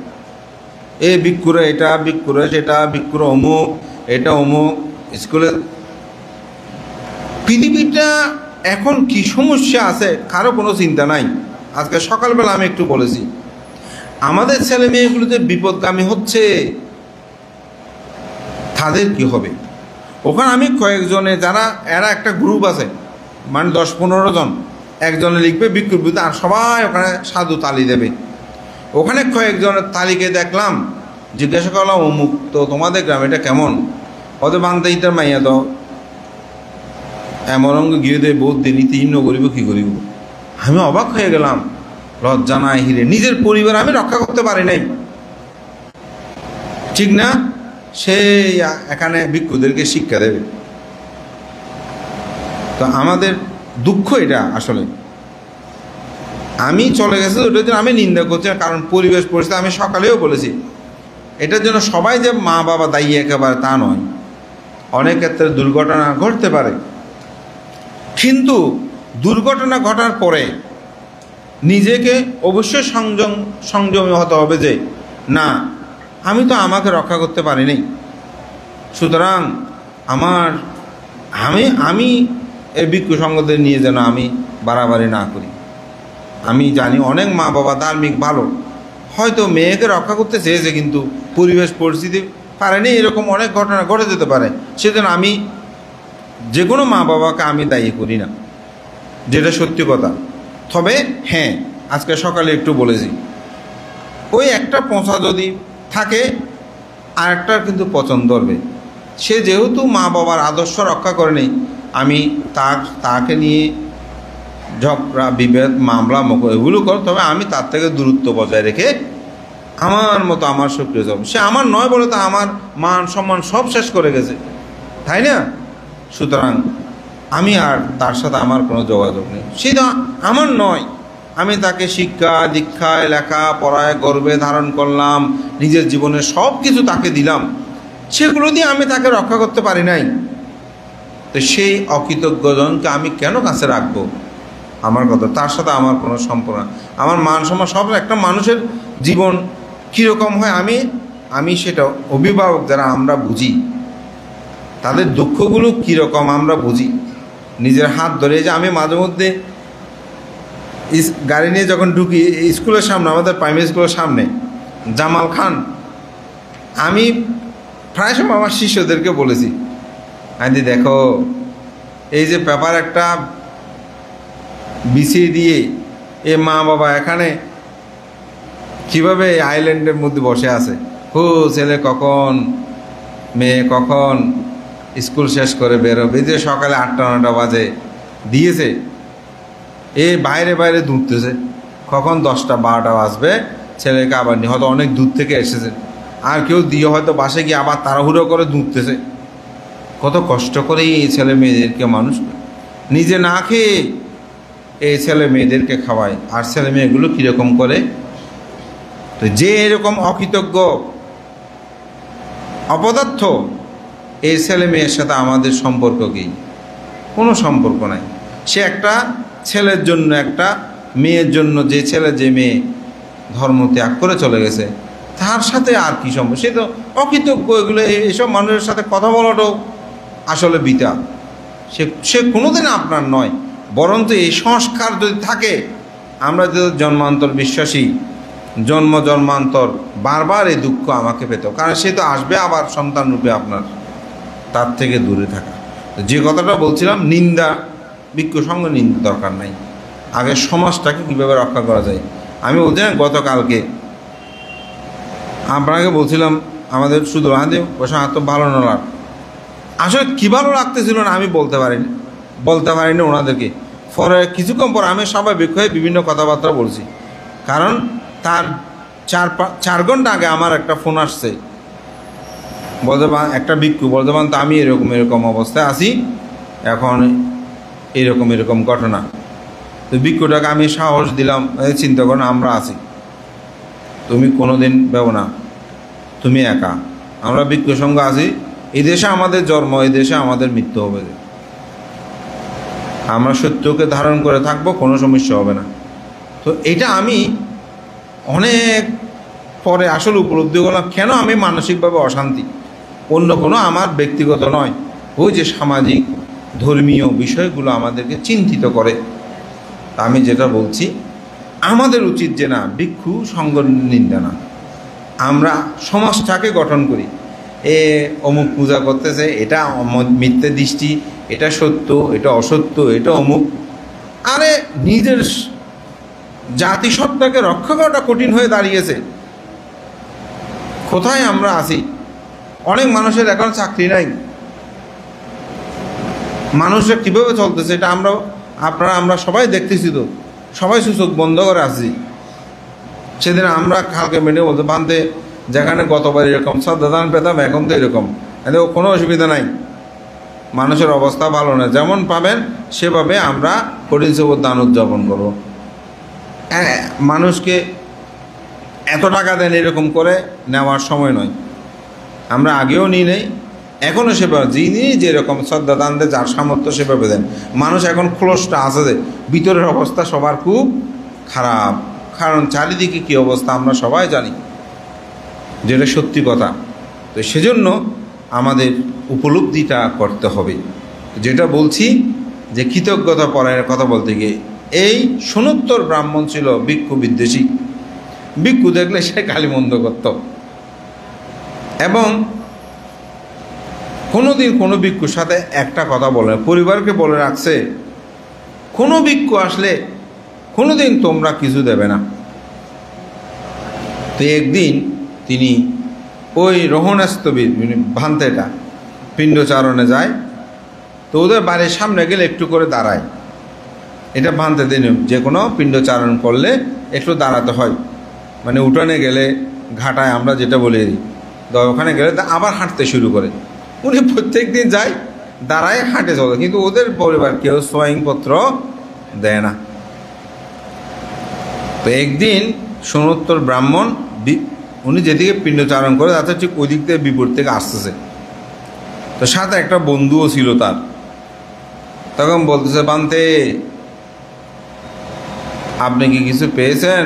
[SPEAKER 1] এ ভিক্ষুরা এটা, ভিক্ষুরা সেটা, ভিক্ষুরা অমুক, এটা অমুক। স্কুলে পৃথিবীটা এখন কি সমস্যা আছে কারো কোনো চিন্তা নাই। আজকে সকালবেলা আমি একটু বলেছি, আমাদের ছেলে মেয়েগুলোতে বিপদগামী হচ্ছে, তাদের কি হবে? ওখানে আমি কয়েকজনে যারা এরা একটা গ্রুপ আছে, মানে 10-15 জন, একজনে লিখবে ভিক্ষুর বিরুদ্ধে, আর সবাই ওখানে সাধু তালি দেবে। ওখানে কয়েকজনের তালিকে দেখলাম, জিজ্ঞাসা করলাম অমুক তো তোমাদের গ্রামে এটা কেমন, হয়তো বান্ধে ইটার মাইয়া দাও এমন অঙ্গ গিয়ে দেয় বহুত দিন, ইতিহীন করিব কী করিব। আমি অবাক হয়ে গেলাম, লজ্জা নাই হিরে, নিজের পরিবার আমি রক্ষা করতে পারি নাই। ঠিক না? সে এখানে ভিক্ষুদেরকে শিক্ষা দেবে। তো আমাদের দুঃখ এটা আসলে। আমি চলে গেছে ওটার জন্য আমি নিন্দা করছি, কারণ পরিবেশ পরিস্থিতি, আমি সকালেও বলেছি এটার জন্য সবাই যে মা বাবা দায়ী একেবারে তা নয়। অনেক ক্ষেত্রে দুর্ঘটনা ঘটতে পারে, কিন্তু দুর্ঘটনা ঘটার পরে নিজেকে অবশ্যই সংযমী হতে হবে যে না, আমি তো আমাকে রক্ষা করতে পারিনি, সুতরাং আমি এই ভিক্ষু সঙ্গদের নিয়ে যেন আমি বাড়াবাড়ি না করি। আমি জানি অনেক মা বাবা ধার্মিক ভালো, হয়তো মেয়েকে রক্ষা করতে চেয়েছে কিন্তু পরিবেশ পরিস্থিতি পারেনি, এরকম অনেক ঘটনা ঘটে যেতে পারে। সেজন্য আমি যে কোনো মা বাবাকে আমি দায়ী করি না, যেটা সত্যি কথা। তবে হ্যাঁ, আজকে সকালে একটু বলেছি, ওই একটা পচা যদি থাকে আর একটার কিন্তু পছন্দ ধরবে। সে যেহেতু মা বাবার আদর্শ রক্ষা করেনি, আমি তাকে নিয়ে ঝগড়া বিভেদ মামলা এগুলো কর, তবে আমি তার থেকে দূরত্ব বজায় রেখে আমার মতো আমার সক্রিয় যাব। সে আমার নয় বলে তো আমার মান সম্মান সব শেষ করে গেছে, তাই না? সুতরাং আমি আর তার সাথে আমার কোনো যোগাযোগ নেই, সেটা আমার নয়। আমি তাকে শিক্ষা দীক্ষায় লেখা পড়ায় গর্বে ধারণ করলাম, নিজের জীবনের সব কিছু তাকে দিলাম, সেগুলো দিয়ে আমি তাকে রক্ষা করতে পারি নাই। তো সেই অকৃতজ্ঞজনকে আমি কেন কাছে রাখবো? আমার কথা, তার সাথে আমার কোনো সম্পর্ক না। আমার মান সম্মান সব, একটা মানুষের জীবন কীরকম হয় আমি সেটা অভিভাবক যারা আমরা বুঝি, তাদের দুঃখগুলো কীরকম আমরা বুঝি। নিজের হাত ধরে, যে আমি মাঝে মধ্যে গাড়ি নিয়ে যখন ঢুকি স্কুলের সামনে, আমাদের প্রাইমারি স্কুলের সামনে জামাল খান, আমি প্রায় সময় আমার শিষ্যদেরকে বলেছি, আদি দেখো এই যে পেপার একটা বিছিয়ে দিয়ে এ মা বাবা এখানে কিভাবে আইল্যান্ডের মধ্যে বসে আছে, ছেলে কখন মেয়ে কখন স্কুল শেষ করে বেরোবে, যে সকালে 8টা-9টা বাজে দিয়েছে, বাইরে বাইরে দুধতেছে, কখন 10টা-12টা বাজবে ছেলেকে আবার নিয়ে, হয়তো অনেক দূর থেকে এসেছে, আর কেউ দিয়ে হয়তো বাসে গিয়ে আবার তাড়াহুড়ো করে দুধতেছে। কত কষ্ট করে এই ছেলে মেয়েদেরকে মানুষ নিজে না খেয়ে এই ছেলে মেয়েদেরকে খাওয়ায়, আর ছেলে মেয়েগুলো কীরকম করে। তো যে এরকম অকৃতজ্ঞ অপদার্থ, এই ছেলে মেয়ের সাথে আমাদের সম্পর্ক কি? কোনো সম্পর্ক নাই। সে একটা ছেলের জন্য, একটা মেয়ের জন্য, যে ছেলে যে মেয়ে ধর্ম ত্যাগ করে চলে গেছে, তার সাথে আর কি সম্পর্ক? সে তো অকৃতজ্ঞ। এগুলো এইসব মানুষের সাথে কথা বলাটাও আসলে বিতা। সে কোনোদিন আপনার নয়, বরঞ্চ এই সংস্কার যদি থাকে, আমরা যদি জন্মান্তর বিশ্বাসী, জন্মান্তর বারবার এই দুঃখ আমাকে পেত, কারণ সে তো আসবে আবার সন্তান রূপে আপনার, তার থেকে দূরে থাকা। যে কথাটা বলছিলাম, নিন্দা ভিক্ষু সঙ্গে নিন্দা দরকার নাই, আগে সমাজটাকে কীভাবে রক্ষা করা যায়। আমি বলছি না, গতকালকে আপনাকে বলছিলাম আমাদের শুধু বসে তো ভালো না লাগ, আসলে কী ভালো লাগতেছিল না আমি বলতে পারিনি ওনাদেরকে। পরে কিছুক্ষণ পর আমি স্বাভাবিক হয়ে বিভিন্ন কথাবার্তা বলছি, কারণ তার 4 ঘন্টা আগে আমার একটা ফোন আসছে, বলতে একটা ভিক্ষু বলতে তো আমি এরকম অবস্থায় আছি, এখন এরকম ঘটনা। তো ভিক্ষুটাকে আমি সাহস দিলাম, চিন্তা করো না, আমরা আছি, তুমি কোনোদিন ভেবো না তুমি একা, আমরা ভিক্ষুর সঙ্গে আছি। এই দেশে আমাদের জন্ম, এই দেশে আমাদের মৃত্যু হবে, আমরা সত্যকে ধারণ করে থাকবো, কোনো সমস্যা হবে না। তো এটা আমি অনেক পরে আসলে উপলব্ধি করলাম, কেন আমি মানসিকভাবে অশান্তি, অন্য কোনো আমার ব্যক্তিগত নয়, ওই যে সামাজিক ধর্মীয় বিষয়গুলো আমাদেরকে চিন্তিত করে। আমি যেটা বলছি, আমাদের উচিত যে না, ভিক্ষু সঙ্গ নিন্দা না, আমরা সমাজটাকে গঠন করি। অমুক পূজা করতেছে, এটা মিথ্যে দৃষ্টি, এটা সত্য, এটা অসত্য, এটা অমুক। আরে নিজের জাতিসত্তাকে রক্ষা করাটা কঠিন হয়ে দাঁড়িয়েছে। কোথায় আমরা আছি? অনেক মানুষের এখন চাকরি নাই, মানুষরা কীভাবে চলতেছে এটা আমরা সবাই দেখতেছি, তো সবাই সুযোগ বন্ধ করে আছি। সেদিন আমরা কালকে মেটে বলতে বান্ধে যেখানে গতবার এরকম শ্রদ্ধা দান পেতাম, এখন তো এরকম, কোনো অসুবিধা নাই। মানুষের অবস্থা ভালো না, যেমন পাবেন সেভাবে আমরা কঠিন সবর দান উদযাপন করব। মানুষকে এত টাকা দেন এরকম করে নেওয়ার সময় নয়। আমরা আগেও নিই নেই, এখনও সেভাবে যিনি যেরকম শ্রদ্ধা দান দেয়, যার সামর্থ্য সেভাবে দেন। মানুষ এখন ক্লোজটা আছে যে ভিতরের অবস্থা সবার খুব খারাপ, কারণ চারিদিকে কী অবস্থা আমরা সবাই জানি, যেটা সত্যি কথা। তো সেজন্য আমাদের উপলব্ধিটা করতে হবে। যেটা বলছি যে কৃতজ্ঞতা পরায়ণের কথা বলতে গিয়ে, এই সোনোত্তর ব্রাহ্মণ ছিল ভিক্ষু বিদ্বেষী। ভিক্ষু দেখলে সে গালিমন্দ করত, এবং কোনোদিন কোনো ভিক্ষুর সাথে একটা কথা বলে, পরিবারকে বলে রাখছে কোনো ভিক্ষু আসলে কোনোদিন তোমরা কিছু দেবে না। তো একদিন তিনি ওই রোহণাস্তবীর ভান্তেটা পিণ্ডচারণে যায়। তো ওদের বাড়ির সামনে গেলে একটু করে দাঁড়ায়। এটা ভান্তে দিন, যে কোনো পিণ্ডচারণ করলে একটু দাঁড়াতে হয়, মানে উঠানে গেলে ঘাটায় আমরা যেটা বলে দিই, ওখানে গেলে আবার হাঁটতে শুরু করে। উনি প্রত্যেক দিন যায়, দাঁড়ায়, হাঁটে চলে, কিন্তু ওদের পরিবার কেউ সোয়াইংপত্র দেয় না। তো একদিন সোনোত্তর ব্রাহ্মণ, উনি যেদিকে পিণ্ডচারণ করে যাচ্ছে ঠিক ওই দিক থেকে বিপরীত থেকে আসতেছে। তো সাথে একটা বন্ধুও ছিল তার। তখন বলতেছে, বান্তে আপনি কি কিছু পেয়েছেন?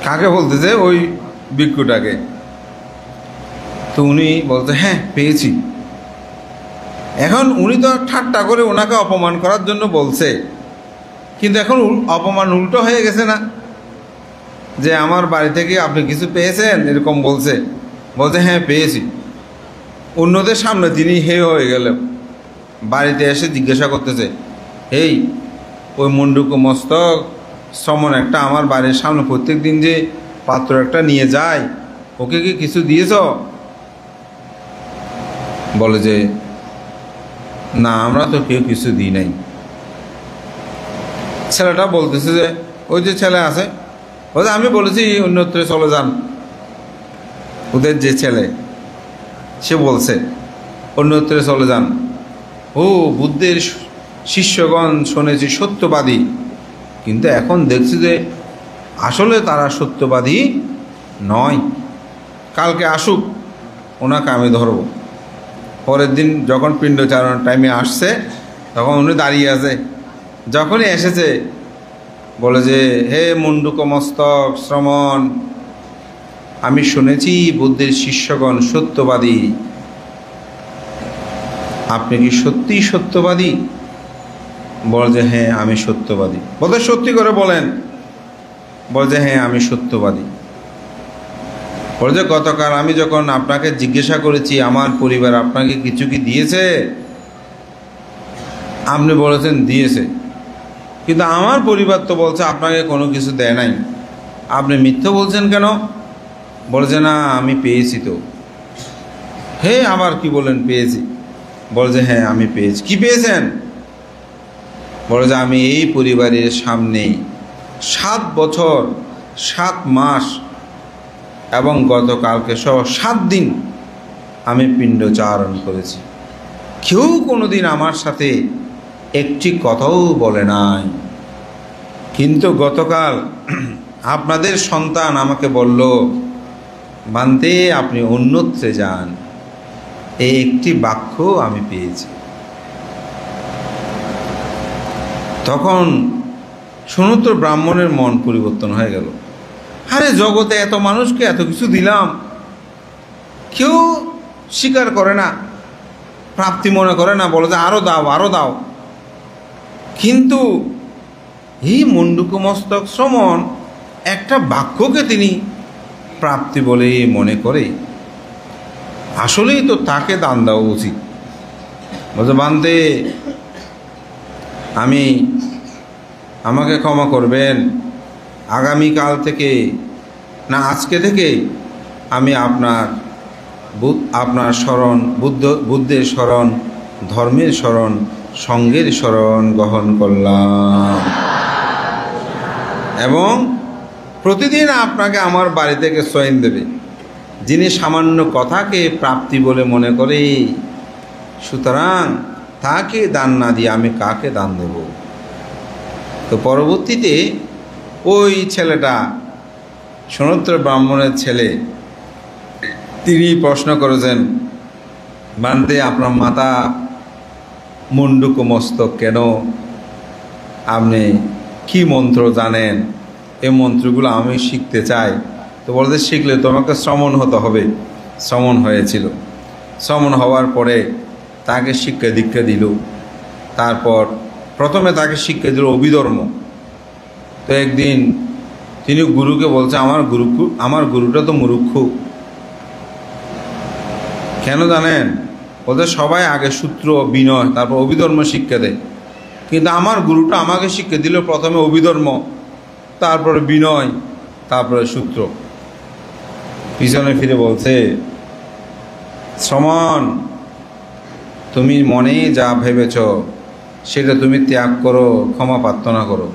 [SPEAKER 1] কাকে বলতেছে? ওই ভিক্ষুটাকে। তো উনি বলতে, হ্যাঁ পেয়েছি। এখন উনি তো ঠাট্টা করে ওনাকে অপমান করার জন্য বলছে, কিন্তু এখন অপমান উল্টো হয়ে গেছে না, যে আমার বাড়ি থেকে আপনি কিছু পেয়েছেন এরকম বলছে। বলছে হ্যাঁ পেয়েছি। অন্যদের সামনে তিনি হে হয়ে গেলেন। বাড়িতে এসে জিজ্ঞাসা করতেছে, এই ওই মুন্ডুকু মস্তক শ্রমণ একটা আমার বাড়ির সামনে প্রত্যেক দিন যে পাত্র একটা নিয়ে যায়, ওকে কি কিছু দিয়েছ? বলে যে না, আমরা তো কেউ কিছু দিই নাই। ছেলেটা বলতেছে যে ওই যে ছেলে আছে, বলছে আমি বলেছি অন্যত্র চলে যান। ওদের যে ছেলে সে বলছে অন্যত্র চলে যান। ও বুদ্ধের শিষ্যগণ শুনেছি সত্যবাদী, কিন্তু এখন দেখছি যে আসলে তারা সত্যবাদী নয়। কালকে আসুক, ওনাকে আমি ধরব। পরের দিন যখন পিণ্ডচারণ টাইমে আসছে, তখন উনি দাঁড়িয়ে আছে। যখনই এসেছে বলে যে হে মুন্ডুক মস্তক শ্রমণ, আমি শুনেছি বুদ্ধের শিষ্যগণ সত্যবাদী, আপনি কি সত্যিই সত্যবাদী? বলে যে হ্যাঁ আমি সত্যবাদী। বলতে সত্যি করে বলেন। বলে যে হ্যাঁ আমি সত্যবাদী। বলে যে গতকাল আমি যখন আপনাকে জিজ্ঞাসা করেছি আমার পরিবার আপনাকে কিছু কি দিয়েছে, আপনি বলেছেন দিয়েছে, কিন্তু আমার পরিবার তো বলছে আপনাকে কোনো কিছু দেয় নাই। আপনি মিথ্যা বলছেন কেন? বলছে না আমি পেয়েছি। তো হে আবার কি বলেন পেয়েছি? বলে যে হ্যাঁ আমি পেয়েছি। কি পেয়েছেন? বলে যে আমি এই পরিবারের সামনে 7 বছর 7 মাস এবং গতকালকে সহ 7 দিন আমি পিণ্ডচারণ করেছি। কেউ কোনোদিন আমার সাথে একটি কথাও বলে নাই, কিন্তু গতকাল আপনাদের সন্তান আমাকে বলল, বান্তে আপনি অন্যত্রে যান। এই একটি বাক্য আমি পেয়েছি। তখন সোনোত্তর ব্রাহ্মণের মন পরিবর্তন হয়ে গেল। আরে জগতে এত মানুষকে এত কিছু দিলাম, কেউ স্বীকার করে না, প্রাপ্তি মনে করে না, বলে যে আরো দাও আরো দাও। কিন্তু এই মুন্ডুক মস্তক শ্রমণ একটা বাক্যকে তিনি প্রাপ্তি বলে মনে করে। আসলেই তো তাকে দান দেওয়া উচিত। বলছে বান্তে আমাকে ক্ষমা করবেন, আগামীকাল থেকে না আজকে থেকে আমি আপনার স্মরণ, বুদ্ধের স্মরণ, ধর্মের স্মরণ, সঙ্গের স্মরণ গ্রহণ করলাম এবং প্রতিদিন আপনাকে আমার বাড়ি থেকে সয়েন দেবে, যিনি সামান্য কথাকে প্রাপ্তি বলে মনে করে। সুতরাং তাকে দান না দিয়ে আমি কাকে দান দেব? তো পরবর্তীতে ওই ছেলেটা, সনত্র ব্রাহ্মণের ছেলে, তিনি প্রশ্ন করেছেন, বান্দে আপনার মাথা মুন্ডুক মস্তক কেন? আপনি কি মন্ত্র জানেন? এই মন্ত্রগুলো আমি শিখতে চাই। তো বলতে, শিখলে তোমাকে শ্রমণ হতে হবে। শ্রমণ হয়েছিল। শ্রমণ হওয়ার পরে তাকে শিক্ষা দীক্ষা দিল। তারপর প্রথমে তাকে শিক্ষা দিল অভিধর্ম। তো একদিন তিনি গুরুকে বলছে, আমার গুরুটা তো মূর্খ। কেন জানেন? বলতে, সবাই আগে সূত্র বিনয় তারপর অভিধর্ম শিক্ষা দেয়, কিন্তু আমার গুরুটা আমাকে শিক্ষা দিল প্রথমে অভিধর্ম, তারপরে বিনয়, তারপরে সূত্র। পিছনে ফিরে বলছে, শ্রমণ, তুমি মনে যা ভেবেছ সেটা তুমি ত্যাগ করো, ক্ষমা প্রার্থনা করো।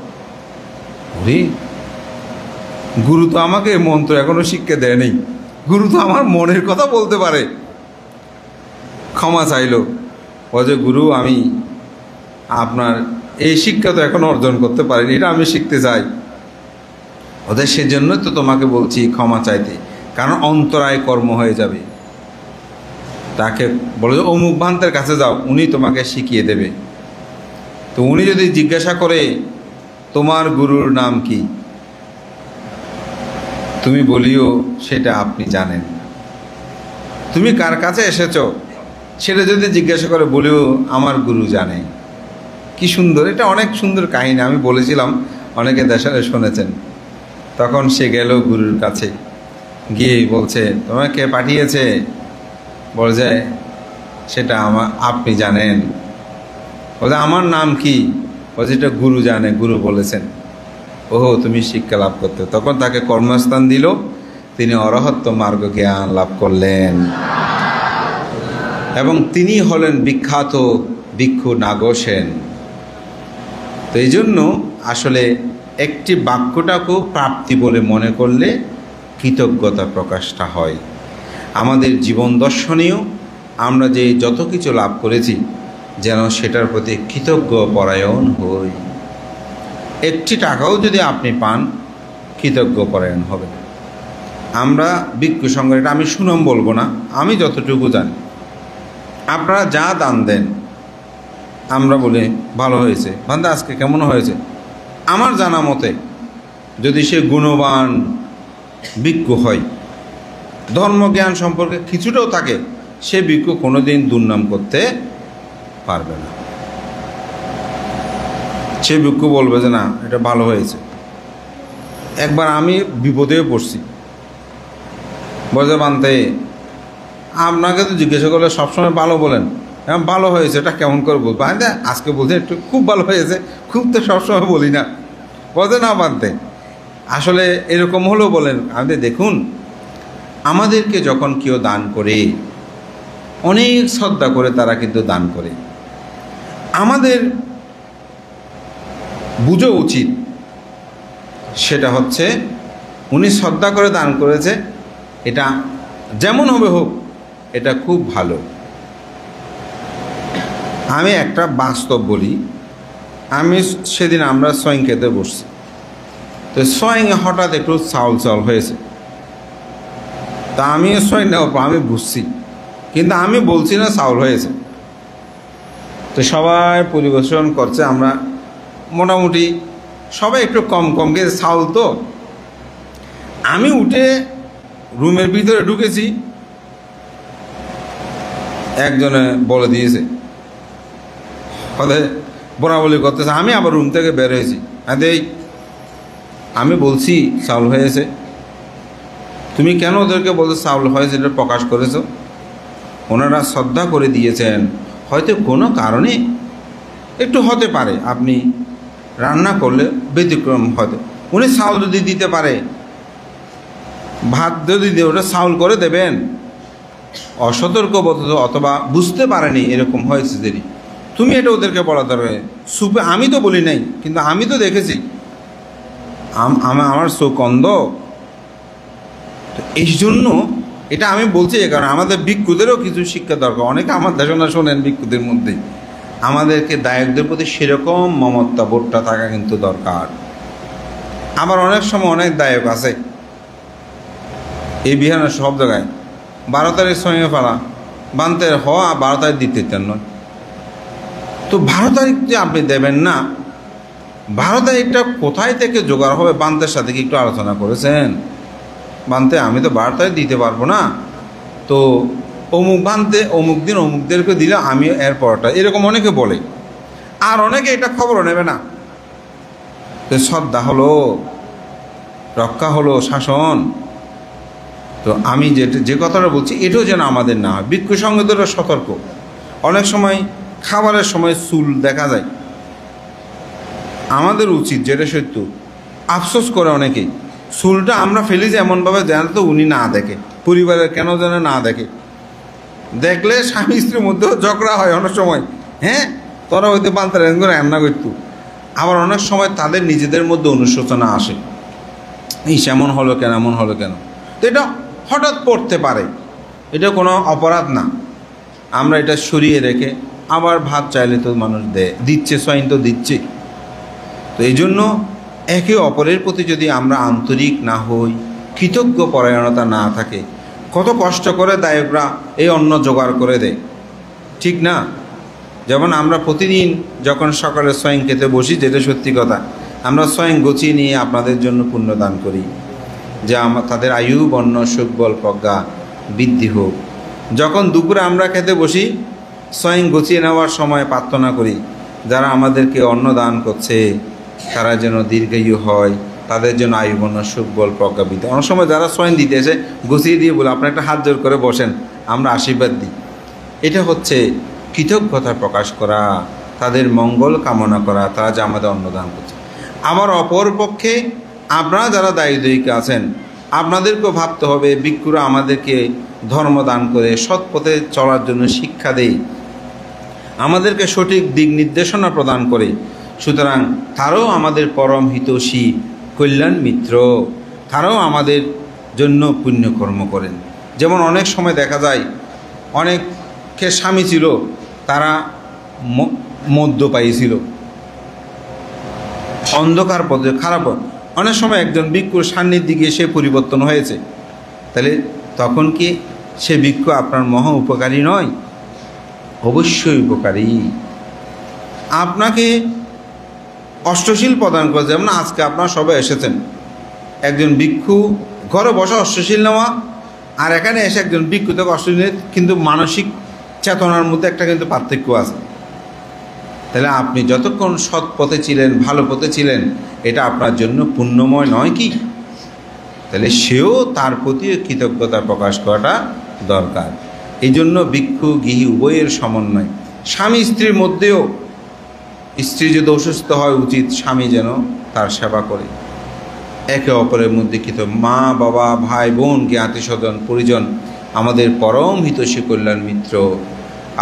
[SPEAKER 1] গুরু তো আমাকে মন্ত্র এখনো শিক্ষা দেয় নেই, গুরু তো আমার মনের কথা বলতে পারে। ক্ষমা চাইল, বলছে, গুরু আমি আপনার এই শিক্ষা তো এখন অর্জন করতে পারিনি, এটা আমি শিখতে চাই। ওদের সেজন্য তো তোমাকে বলছি ক্ষমা চাইতে, কারণ অন্তরায় কর্ম হয়ে যাবে। তাকে বলে, অমুক ভান্তের কাছে যাও, উনি তোমাকে শিখিয়ে দেবে। তো উনি যদি জিজ্ঞাসা করে তোমার গুরুর নাম কি, তুমি বলিও সেটা আপনি জানেন। তুমি কার কাছে এসেছো সেটা যদি জিজ্ঞাসা করে, বলিও আমার গুরু জানে। কি সুন্দর! এটা অনেক সুন্দর কাহিনী, আমি বলেছিলাম, অনেকে দেশে শুনেছেন। তখন সে গেল গুরুর কাছে, গিয়ে বলছে, তোমাকে কে পাঠিয়েছে? বলছে, সেটা আপনি জানেন। বলছে, আমার নাম কি? বলছে, এটা গুরু জানে, গুরু বলেছেন। ওহো, তুমি শিক্ষা লাভ করতে। তখন তাকে কর্মস্থান দিল, তিনি অরহত্ত মার্গ জ্ঞান লাভ করলেন এবং তিনি হলেন বিখ্যাত ভিক্ষু নাগসেন। তো এই জন্য আসলে একটি বাক্যটাকেও প্রাপ্তি বলে মনে করলে কৃতজ্ঞতা প্রকাশটা হয়। আমাদের জীবন দর্শনেও আমরা যে যত কিছু লাভ করেছি যেন সেটার প্রতি কৃতজ্ঞ পরায়ণ হই। একটি টাকাও যদি আপনি পান, কৃতজ্ঞ পরায়ণ হবে। আমরা ভিক্ষু সংঘ, এটা আমি সুনাম বলবো না, আমি যতটুকু জানি, আপনারা যা দান দেন, আমরা বলি ভালো হয়েছে, বান্দা আজকে কেমন হয়েছে। আমার জানা মতে যদি সে গুণবান ভিক্ষু হয়, ধর্মজ্ঞান সম্পর্কে কিছুটাও থাকে, সে ভিক্ষু কোনোদিন দুর্নাম করতে পারবে না। সে ভিক্ষু বলবে যে না, এটা ভালো হয়েছে। একবার আমি বিপদেও পড়ছি, বলছে, বান্তে আপনাকে তো জিজ্ঞাসা করলে সবসময় ভালো বলেন, হ্যাঁ ভালো হয়েছে, এটা কেমন করে বলবো? আজকে বলছে একটু খুব ভালো হয়েছে, খুব তো সবসময় বলি না। বলছে, না বান্তে, আসলে এরকম হলেও বলেন। আমাদের দেখুন, আমাদেরকে যখন কেউ দান করে, অনেক শ্রদ্ধা করে তারা কিন্তু দান করে, আমাদের বুঝা উচিত সেটা হচ্ছে উনি শ্রদ্ধা করে দান করেছে, এটা যেমন হবে হোক, এটা খুব ভালো। আমি একটা বাস্তব বলি, আমি সেদিন আমরা সয়ং খেতে বসছি, তো সয়ংয়ে হঠাৎ একটু চাউল চাউল হয়েছে। তা আমি সয়ং নেওয়ার পর আমি বুঝছি, কিন্তু আমি বলছি না চাউল হয়েছে। তো সবাই পরিবেশন করছে, আমরা মোটামুটি সবাই একটু কম কম খেয়ে, চাউল তো। আমি উঠে রুমের ভিতরে ঢুকেছি, একজনে বলে দিয়েছে, বরাবলি করতেছে। আমি আবার রুম থেকে বের হয়েছি, আমি বলছি চাউল হয়েছে, তুমি কেন ওদেরকে বলছো চাউল হয়েছে, এটা প্রকাশ করেছো? ওনারা শ্রদ্ধা করে দিয়েছেন, হয়তো কোনো কারণে একটু হতে পারে, আপনি রান্না করলে ব্যতিক্রম হয়তো। উনি চাউল যদি দিতে পারে, ভাত যদি দিয়ে ওটা চাউল করে দেবেন, অসতর্কবদ্ধ অথবা বুঝতে পারেনি এরকম হয়েছে দেরি, তুমি এটা ওদেরকে বলা দরকার। সুপে আমি তো বলি নাই, কিন্তু আমি তো দেখেছি, আমার চোখ অন্ধ। এই জন্য এটা আমি বলছি, কারণ আমাদের ভিক্ষুদেরও কিছু শিক্ষা দরকার। অনেকে আমার দেশনা শোনেন ভিক্ষুদের মধ্যে, আমাদেরকে দায়কদের প্রতি সেরকম মমতা বোধটা থাকা কিন্তু দরকার। আবার অনেক সময় অনেক দায়ক আছে এই বিহানের সব জায়গায় 12 তারিখ সঙ্গে ফেলা বানতে হওয়া 12 তারিখ দিতে নয়। তো 12 তারিখ যে আপনি দেবেন না, 12 তারিখটা কোথায় থেকে জোগাড় হবে বান্তের সাথে কি একটু আলোচনা করেছেন? বানতে আমি তো 12 তারিখ দিতে পারবো না, তো অমুক বানতে অমুক দিন অমুকদেরকে দিলে আমি এর পরটা, এরকম অনেকে বলে। আর অনেকে এটা খবরও নেবে না। তো শ্রদ্ধা হলো, রক্ষা হলো শাসন। তো আমি যে কথাটা বলছি এটাও যেন আমাদের না হয়। ভিক্ষু সংঘদেরও সতর্ক। অনেক সময় খাবারের সময় চুল দেখা যায়, আমাদের উচিত, যেটা সত্য, আফসোস করে অনেকেই, চুলটা আমরা ফেলি যে এমনভাবে যেন তো উনি না দেখে, পরিবারের কেন যেন না দেখে। দেখলে স্বামী স্ত্রীর মধ্যেও ঝগড়া হয় অনেক সময়। হ্যাঁ, তোরা হইতে পান্তার করে রান্না করতো। আবার অনেক সময় তাদের নিজেদের মধ্যে অনুশোচনা আসে, এই এমন হলো কেন, এমন হলো কেন। তো এটা হঠাৎ পড়তে পারে, এটা কোনো অপরাধ না। আমরা এটা সরিয়ে রেখে আবার ভাত চাইলে তো মানুষ দিচ্ছে, সইন তো দিচ্ছে। তো এই জন্য একে অপরের প্রতি যদি আমরা আন্তরিক না হই, কৃতজ্ঞ পরায়ণতা না থাকে, কত কষ্ট করে দায়করা এই অন্ন জোগাড় করে দেয়, ঠিক না? যেমন আমরা প্রতিদিন যখন সকালে স্বয়ং খেতে বসি, যেটা সত্যি কথা, আমরা স্বয়ং গুছিয়ে নিয়ে আপনাদের জন্য পুণ্য দান করি, যে তাদের আয়ু বর্ণ সুখ বল প্রজ্ঞা বৃদ্ধি হোক। যখন দুপুরে আমরা খেতে বসি, স্বয়ং গুছিয়ে নেওয়ার সময় প্রার্থনা করি যারা আমাদেরকে অন্ন দান করছে তারা যেন দীর্ঘায়ু হয়, তাদের জন্য আয়ু বর্ণ সুখ বল প্রজ্ঞা বৃদ্ধি। অনেক সময় যারা স্বয়ং দিতে এসে গুছিয়ে দিয়ে বলে আপনার একটা হাত জোর করে বসেন, আমরা আশীর্বাদ দিই। এটা হচ্ছে কৃতজ্ঞতা প্রকাশ করা, তাদের মঙ্গল কামনা করা, তারা যে আমাদের অন্নদান করছে। আবার অপরপক্ষে আপনারা যারা দায়িত্বে আছেন, আপনাদেরকেও ভাবতে হবে, ভিক্ষুরা আমাদেরকে ধর্ম দান করে সৎ পথে চলার জন্য শিক্ষা দেয়, আমাদেরকে সঠিক দিক নির্দেশনা প্রদান করে। সুতরাং তারাও আমাদের পরম হিতৈষী কল্যাণ মিত্র, তারাও আমাদের জন্য পুণ্যকর্ম করেন। যেমন অনেক সময় দেখা যায় অনেকে স্বামী ছিল, তারা মদ্যপায়ী ছিল, অন্ধকার পথে খারাপ। অনেক সময় একজন ভিক্ষুর সান্নিধ্যে গিয়ে সে পরিবর্তন হয়েছে, তাহলে তখন কি সে ভিক্ষু আপনার মহা উপকারী নয়? অবশ্যই উপকারী। আপনাকে অষ্টশীল প্রদান করে, যেমন আজকে আপনারা সবাই এসেছেন, একজন ভিক্ষু ঘরে বসা অষ্টশীল নেওয়া, আর এখানে এসে একজন ভিক্ষু থেকে অষ্টশীল, কিন্তু মানসিক চেতনার মধ্যে একটা কিন্তু পার্থক্য আছে। তাহলে আপনি যতক্ষণ সৎ পথে ছিলেন, ভালো পথে ছিলেন, এটা আপনার জন্য পুণ্যময় নয় কি? তাহলে সেও তার প্রতি কৃতজ্ঞতা প্রকাশ করাটা দরকার। এই জন্য ভিক্ষু গৃহী উভয়ের সমন্বয়, স্বামী স্ত্রীর মধ্যেও, স্ত্রী যদি অসুস্থ হয় উচিত স্বামী যেন তার সেবা করে। একে অপরের মধ্যে মা বাবা ভাই বোন জ্ঞাতি স্বজন পরিজন আমাদের পরম হিতৈষী কল্যাণ মিত্র,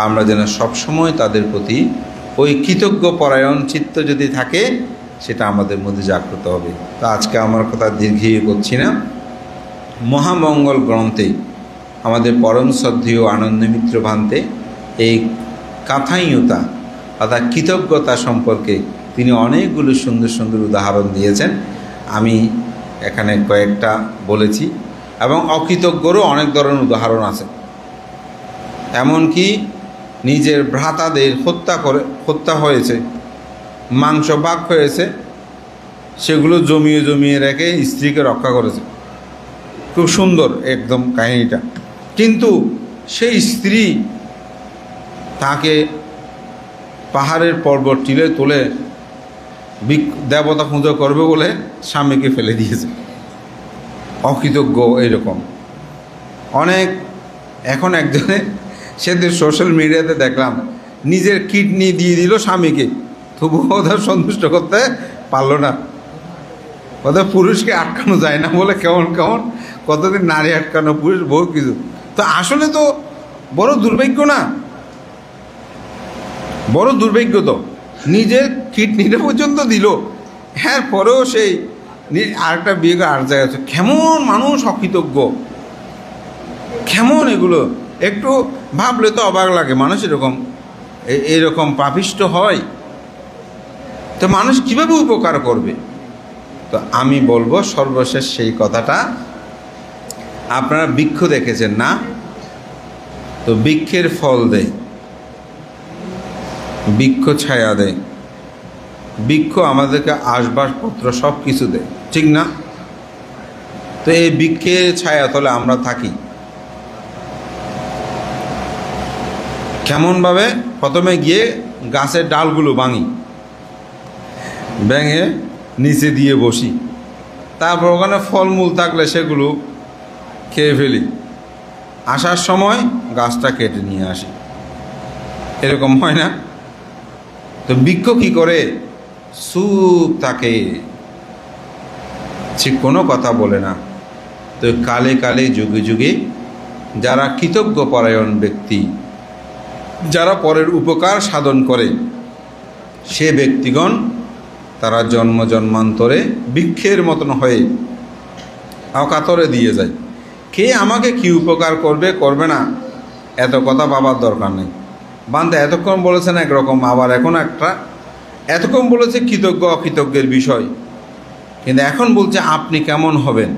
[SPEAKER 1] আমরা যেন সবসময় তাদের প্রতি ওই কৃতজ্ঞ পরায়ণ চিত্ত যদি থাকে, সেটা আমাদের মধ্যে জাগ্রত হবে। তো আজকে আমার কথা দীর্ঘিয়ে করছি না। মহামঙ্গল গ্রন্থে আমাদের পরম শ্রদ্ধেয় আনন্দমিত্র ভান্তে এই কাথাইয়তা অর্থাৎ কৃতজ্ঞতা সম্পর্কে তিনি অনেকগুলো সুন্দর সুন্দর উদাহরণ দিয়েছেন। আমি এখানে কয়েকটা বলেছি, এবং অকৃতজ্ঞরও অনেক ধরনের উদাহরণ আছে। এমনকি নিজের ভ্রাতাদের হত্যা হয়েছে, মাংস ভাগ হয়েছে, সেগুলো জমিয়ে জমিয়ে রেখে স্ত্রীকে রক্ষা করেছে। খুব সুন্দর একদম কাহিনীটা। কিন্তু সেই স্ত্রী তাকে পাহাড়ের পর্বত টিলে তোলে দেবতা পুজো করবে বলে স্বামীকে ফেলে দিয়েছে। অকৃতজ্ঞ এরকম অনেক। এখন একজনে সেদিন সোশ্যাল মিডিয়াতে দেখলাম, নিজের কিডনি দিয়ে দিল স্বামীকে, তবুও ওদের সন্তুষ্ট করতে পারলো না। ওদের পুরুষকে আটকানো যায় না বলে কেমন কেমন কতদিন নারী আটকানো, পুরুষ বহু কিছু। তো আসলে তো বড় দুর্ভাগ্য না? বড় দুর্ভাগ্য তো, নিজের কিডনিটা পর্যন্ত দিল, এর পরেও সেই আরেকটা বিয়ে করে আর জায়গায় আছে, কেমন মানুষ অকৃতজ্ঞ, কেমন এগুলো একটু ভাবলে তো অবাক লাগে। মানুষ এরকম পাপিষ্ট হয়, তো মানুষ কিভাবে উপকার করবে? তো আমি বলবো সর্বশেষ সেই কথাটা, আপনারা বৃক্ষ দেখেছেন না? তো বৃক্ষের ফল দেয়, বৃক্ষ ছায়া দেয়, বৃক্ষ আমাদেরকে আসবাবপত্র সব কিছু দেয়, ঠিক না? তো এই বৃক্ষের ছায়া তলে আমরা থাকি কেমনভাবে? প্রথমে গিয়ে গাছের ডালগুলো ভাঙি, ভেঙে নিচে দিয়ে বসি, তারপর ওখানে ফলমূল থাকলে সেগুলো খেয়ে ফেলি, আসার সময় গাছটা কেটে নিয়ে আসি, এরকম হয় না? তো বৃক্ষ কি করে? চুপ থাকে, সে কোনো কথা বলে না। তো কালে কালে যুগে যুগে যারা কৃতজ্ঞ পরায়ণ ব্যক্তি, যারা পরের উপকার সাধন করে, সে ব্যক্তিগণ তারা জন্ম জন্মান্তরে বৃক্ষের মতন হয়ে অকাতরে দিয়ে যায়। কে আমাকে কি উপকার করবে করবে না এত কথা ভাবার দরকার নেই। বান্দা এতক্ষণ বলেছেন একরকম, আবার এখন একটা, এতক্ষণ বলেছে কৃতজ্ঞ অকৃতজ্ঞের বিষয়, কিন্তু এখন বলছে আপনি কেমন হবেন,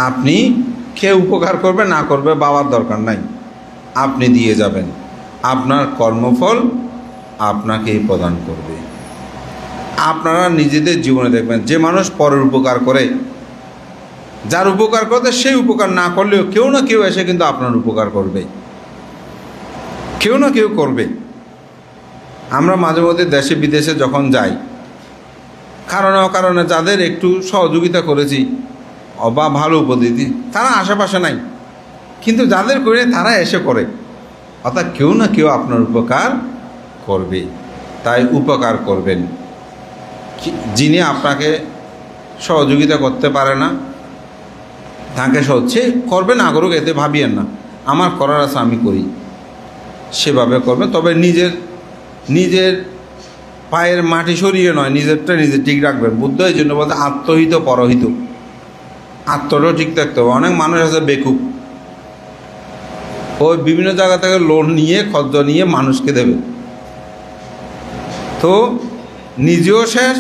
[SPEAKER 1] আপনি কে উপকার করবে না করবে ভাবার দরকার নাই, আপনি দিয়ে যাবেন, আপনার কর্মফল আপনাকেই প্রদান করবে। আপনারা নিজেদের জীবনে দেখবেন, যে মানুষ পরের উপকার করে, যার উপকার করতে সেই উপকার না করলেও কেউ না কেউ এসে কিন্তু আপনার উপকার করবে, কেউ না কেউ করবে। আমরা মাঝে মধ্যে দেশে বিদেশে যখন যাই, কারণে অকারণে যাদের একটু সহযোগিতা করেছি বা ভালো উপদেশ দিই, তারা আশেপাশে নাই, কিন্তু যাদের করে তারা এসে করে, অর্থাৎ কেউ না কেউ আপনার উপকার করবে। তাই উপকার করবেন। যিনি আপনাকে সহযোগিতা করতে পারে না তাকে সে করবে না করুক, এতে ভাবিয়েন না, আমার করার আছে আমি করি, সেভাবে করবেন। তবে নিজের পায়ের মাটি সরিয়ে নয়, নিজেরটা নিজে ঠিক রাখবেন। বুদ্ধ এই জন্য বলতে আত্মহিত পরহিত, আত্মটাও ঠিক থাকতে হবে। অনেক মানুষ আছে বেকুব, ওই বিভিন্ন জায়গা থেকে লোন নিয়ে খরচ নিয়ে মানুষকে দেবে, তো নিজেও শেষ,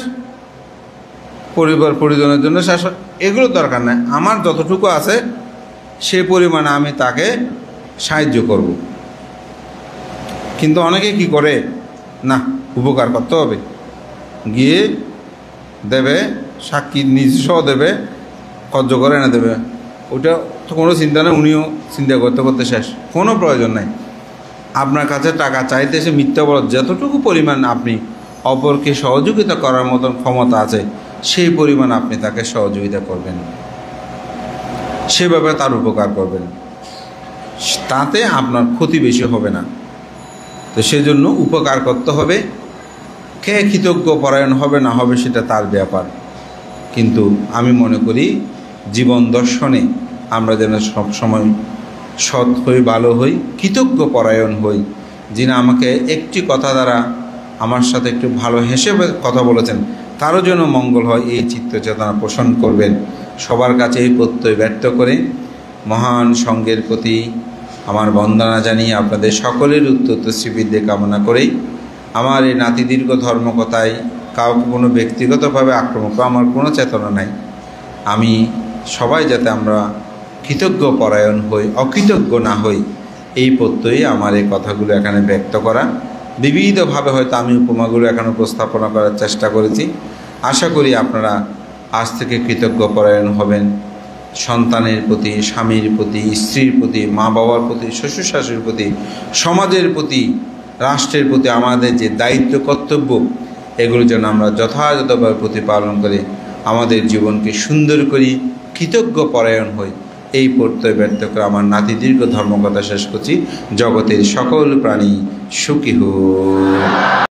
[SPEAKER 1] পরিবার পরিজনের জন্য শেষ। এগুলো দরকার নাই, আমার যতটুকু আছে সে পরিমাণে আমি তাকে সাহায্য করব। কিন্তু অনেকে কি করে, না উপকার করতে হবে, গিয়ে দেবে, সাক্ষী নিজস্ব দেবে, খরচ করে এনে দেবে, ওটা তো কোনো চিন্তা নেই, উনিও চিন্তা করতে করতে শেষ, কোনো প্রয়োজন নাই। আপনার কাছে টাকা চাইতে সে মিথ্যা বলার যতটুকু পরিমাণ আপনি অপরকে সহযোগিতা করার মতন ক্ষমতা আছে, সেই পরিমাণ আপনি তাকে সহযোগিতা করবেন, সেভাবে তার উপকার করবেন, তাতে আপনার ক্ষতি বেশি হবে না। তো সেজন্য উপকার করতে হবে। কে কৃতজ্ঞ পরায়ণ হবে না হবে সেটা তার ব্যাপার, কিন্তু আমি মনে করি জীবন দর্শনে আমরা যেন সবসময় সৎ হই, ভালো হই, কৃতজ্ঞ পরায়ণ হই। যিনি আমাকে একটি কথা দ্বারা আমার সাথে একটু ভালো হেসে কথা বলেছেন, তারও যেন মঙ্গল হয়, এই চিত্ত চেতনা পোষণ করবেন। সবার কাছে এই প্রত্যয় ব্যক্ত করে মহান সঙ্গের প্রতি আমার বন্দনা জানিয়ে আপনাদের সকলের উত্তর শ্রীবৃদ্ধি কামনা করেই আমার এই নাতি দীর্ঘ ধর্মকথায় কাউকে কোনো ব্যক্তিগতভাবে আক্রমণ করা আমার কোনো চেতনা নাই। আমি সবাই যাতে আমরা কৃতজ্ঞ পরায়ণ হই, অকৃতজ্ঞ না হই, এই প্রত্যয়ে আমার এই কথাগুলো এখানে ব্যক্ত করা। বিবিধভাবে হয়তো আমি উপমাগুলো এখানে উপস্থাপনা করার চেষ্টা করেছি। আশা করি আপনারা আজ থেকে কৃতজ্ঞ পরায়ণ হবেন, সন্তানের প্রতি, স্বামীর প্রতি, স্ত্রীর প্রতি, মা বাবার প্রতি, শ্বশুর শাশুড়ির প্রতি, সমাজের প্রতি, রাষ্ট্রের প্রতি আমাদের যে দায়িত্ব কর্তব্য, এগুলো যেন আমরা যথাযথভাবে প্রতিপালন করে আমাদের জীবনকে সুন্দর করি, কৃতজ্ঞ পরায়ণ হই, এই প্রত্যয় ব্যক্ত করে আমার নাতি দীর্ঘ ধর্মকথা শেষ করছি। জগতের সকল প্রাণী সুখী হোক।